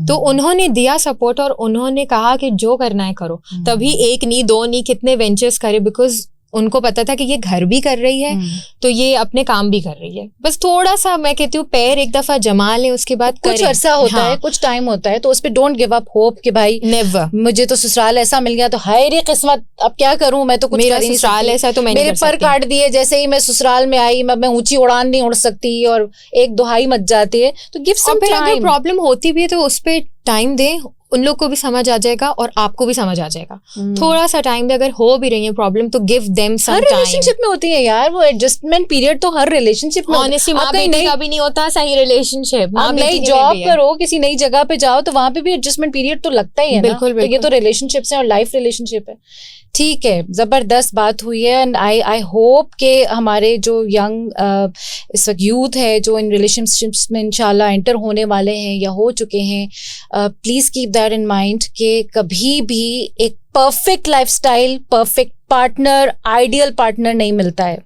तो उन्होंने दिया सपोर्ट और उन्होंने कहा कि जो करना है करो। तभी 1 नहीं 2 नहीं कितने वेंचर्स करे, बिकॉज उनको पता था कि ये घर भी कर रही है तो ये अपने काम भी कर रही है। बस थोड़ा सा मैं कहती हूँ पैर एक दफा जमा लें, उसके बाद कुछ अरसा होता है, कुछ टाइम होता है, तो उस पे डोंट गिव अप होप कि भाई नेवर, मुझे तो ससुराल ऐसा मिल गया तो हाय रे किस्मत, अब क्या करूं, मैं तो कुछ मेरा ससुराल ऐसा है तो मैं मेरे पर काट दिए। जैसे ही मैं ससुराल में आई मैं ऊंची उड़ान नहीं उड़ सकती और एक दुहाई मच जाती है। तो गिव सम टाइम। अगर प्रॉब्लम होती भी है तो उस पे टाइम दे, उन लोग को भी समझ आ जाएगा और आपको भी समझ आ जाएगा। थोड़ा सा टाइम दे, अगर हो भी रही है प्रॉब्लम तो गिव देम सम टाइम। हर रिलेशनशिप में होती है यार वो एडजस्टमेंट पीरियड, तो हर रिलेशनशिप में ऑनेस्टली माँ बेटी का भी नहीं होता सही रिलेशनशिप। आप नई जॉब करो, किसी नई जगह पे जाओ तो वहां पे भी एडजस्टमेंट पीरियड तो लगता ही है। बिल्कुल, तो ये तो रिलेशनशिप है और लाइफ रिलेशनशिप है। ठीक है, जबरदस्त बात हुई है। एंड आई होप के हमारे जो यंग इस वक्त यूथ है जो इन रिलेशनशिप्स में इंशाल्लाह एंटर होने वाले हैं या हो चुके हैं, please keep that in mind कि कभी भी एक perfect lifestyle, perfect partner, ideal partner नहीं मिलता है।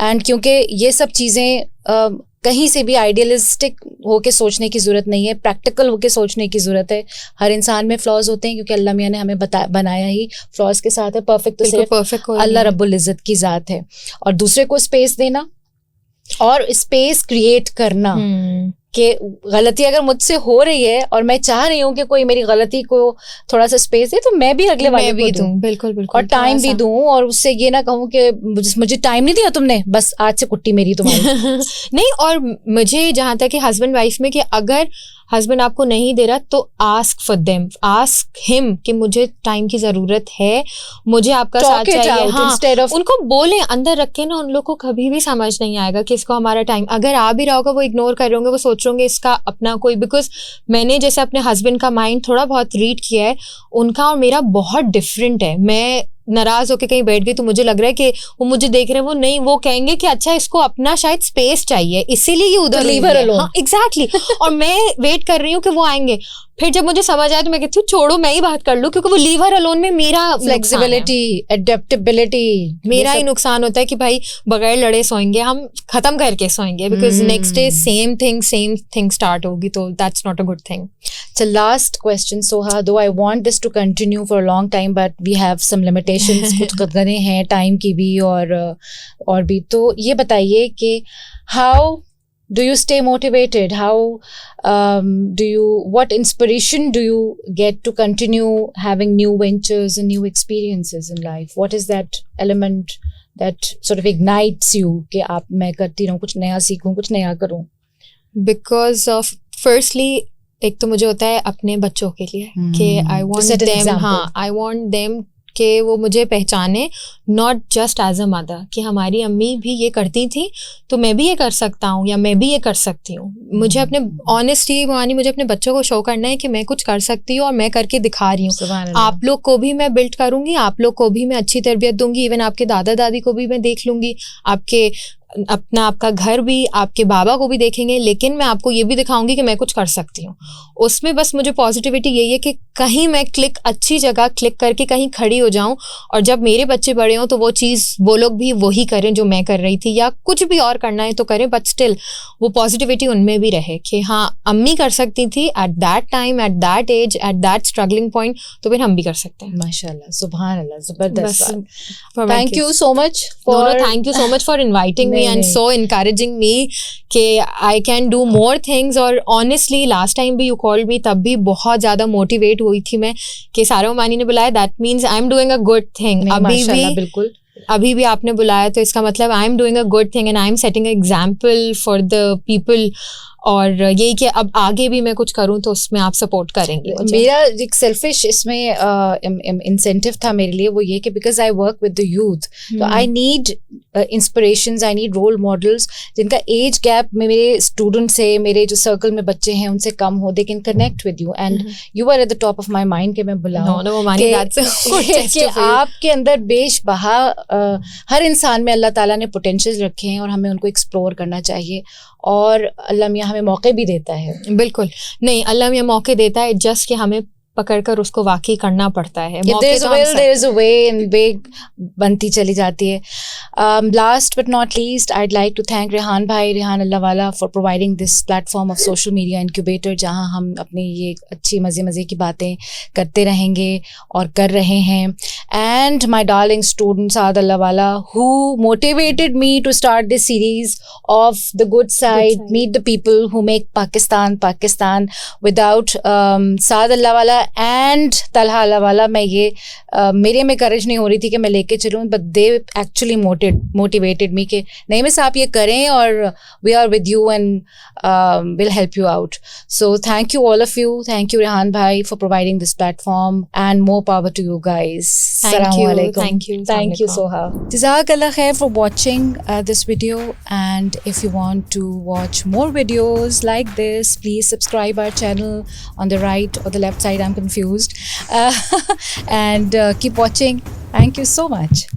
एंड क्योंकि ये सब चीज़ें कहीं से भी आइडियलिस्टिक होके सोचने की ज़रूरत नहीं है, प्रैक्टिकल होके सोचने की ज़रूरत है। हर इंसान में फ्लॉज होते हैं क्योंकि अल्लाह मियाँ ने हमें बनाया ही फ्लॉज के साथ है। परफेक्ट तो सिर्फ परफेक्ट अल्लाह रब्बुल इज़्ज़त की ज़ात है। और दूसरे को स्पेस देना और स्पेस क्रिएट करना कि गलती अगर मुझसे हो रही है और मैं चाह रही हूँ कि कोई मेरी गलती को थोड़ा सा स्पेस दे, तो मैं भी अगले वाले को दूं। बिल्कुल बिल्कुल, और टाइम भी दूं, और उससे ये ना कहूँ कि मुझे टाइम नहीं दिया तुमने, बस आज से कुट्टी मेरी तुम्हारी। नहीं, और मुझे जहाँ तक कि हस्बैंड वाइफ में कि अगर हस्बैंड आपको नहीं दे रहा तो ask for them, ask him कि मुझे टाइम की जरूरत है, मुझे आपका साथ चाहिए। हाँ, उनको बोलें अंदर रख के ना, उन लोग को कभी भी समझ नहीं आएगा कि इसको हमारा टाइम, अगर आ भी रहा होगा वो इग्नोर कर रहे होंगे, वो सोच रहे होंगे इसका अपना कोई। बिकॉज मैंने जैसे अपने हस्बैंड का माइंड थोड़ा बहुत रीड किया है, उनका और मेरा बहुत डिफरेंट है। मैं नाराज होके कहीं बैठ गई तो मुझे लग रहा है कि वो मुझे देख रहे हैं, वो नहीं, वो कहेंगे कि अच्छा इसको अपना शायद स्पेस चाहिए इसीलिए ये उधर लीव हर अलोन। हाँ एग्जैक्टली। और मैं वेट कर रही हूँ कि वो आएंगे, फिर जब मुझे समझ आया तो मैं कहती हूँ छोड़ो मैं ही बात कर लूँ, क्योंकि वो लीव हर अलोन में मेरा फ्लेक्सिबिलिटी, एडेप्टेबिलिटी, मेरा ही नुकसान होता है कि भाई बगैर लड़े सोएंगे, हम खत्म करके सोएंगे, because next day same thing start होगी, तो that's not a good thing. So last question, Soha, though I want this to continue for a long time, but we have some limitations. कुछ कदरें हैं टाइम की भी और भी. तो ये बताइए कि how do you stay motivated? How what inspiration do you get to continue having new ventures and new experiences in life? What is that element that sort of ignites you कि आप मैं करती रहूँ, कुछ नया सीखूँ, कुछ नया करूँ? Because of firstly, एक तो मुझे होता है अपने बच्चों के लिए कि आई वॉन्ट देम कि वो मुझे पहचाने, not just as a mother, कि हमारी अम्मी भी ये करती थी तो मैं भी ये कर सकता हूँ या मैं भी ये कर सकती हूँ. मुझे अपने ऑनेस्टी मानी, मुझे अपने बच्चों को शो करना है कि मैं कुछ कर सकती हूँ और मैं करके दिखा रही हूँ. आप लोग को भी मैं बिल्ड करूँगी, आप लोग को भी मैं अच्छी तरबियत दूंगी, इवन आपके दादा दादी को भी मैं देख लूँगी, आपका घर भी, आपके बाबा को भी देखेंगे, लेकिन मैं आपको ये भी दिखाऊंगी कि मैं कुछ कर सकती हूँ. उसमें बस मुझे पॉजिटिविटी यही है कि कहीं मैं अच्छी जगह क्लिक करके कहीं खड़ी हो जाऊं, और जब मेरे बच्चे बड़े हों तो वो चीज़ वो लोग भी वही करें जो मैं कर रही थी, या कुछ भी और करना है तो करें, बट स्टिल वो पॉजिटिविटी उनमें भी रहे कि हाँ अम्मी कर सकती थी at that time, at that age, at that struggling point, तो फिर हम भी कर सकते हैं. माशाल्लाह, सुभान अल्लाह, जबरदस्त. Thank you so much for inviting me and so encouraging me कि I can do more things. और honestly last time भी you called me, तब भी बहुत ज़्यादा motivate हुई थी मैं कि सारा मानी ने बुलाया, that means I'm doing a good thing. अभी भी आपने बुलाया तो इसका मतलब I'm doing a good thing and I'm setting an example for the people. और यही कि अब आगे भी मैं कुछ करूं तो उसमें आप सपोर्ट करेंगे. मेरा एक सेल्फिश इसमें इंसेंटिव था मेरे लिए, वो ये कि because I work with the youth, तो I need inspirations, I need role models जिनका एज गैप में मेरे स्टूडेंट से, मेरे जो सर्कल में बच्चे हैं उनसे कम हो, they can connect with you, and you are at the top of my mind कि मैं बुलाऊं कि आपके अंदर बेशबहा हर इंसान में अल्लाह ताला ने पोटेंशियल रखे हैं और हमें उनको एक्सप्लोर करना चाहिए, और अल्लाह मियाँ हमें मौके भी देता है. बिल्कुल नहीं, अल्लाह मियाँ मौके देता है, जस्ट कि हमें पकड़कर उसको वाकई करना पड़ता है. there is a way, and वे बनती चली जाती है. Last but not least, I'd like to thank Rehan भाई, Rehan अल्लाहवाला, for providing this platform of social media incubator, जहाँ हम अपनी ये अच्छी मज़े की बातें करते रहेंगे और कर रहे हैं. And my darling student Saad Allahwala, who motivated me to start this series of the good side, meet the people who make Pakistan. Without Saad Allahwala and Talha Allahwala, मैं ये मेरे में करेज नहीं हो रही थी कि मैं लेके चलूँ, but they actually motivated me कि नहीं मिस आप ये करें, और we are with you and will help you out. So thank you all of you. Thank you Rehan भाई for providing this platform, and more power to you guys. Thank you Soha. Jazakallah khair for watching this video, and if you want to watch more videos like this, please subscribe our channel on the right or the left side, I'm confused, and keep watching. Thank you so much.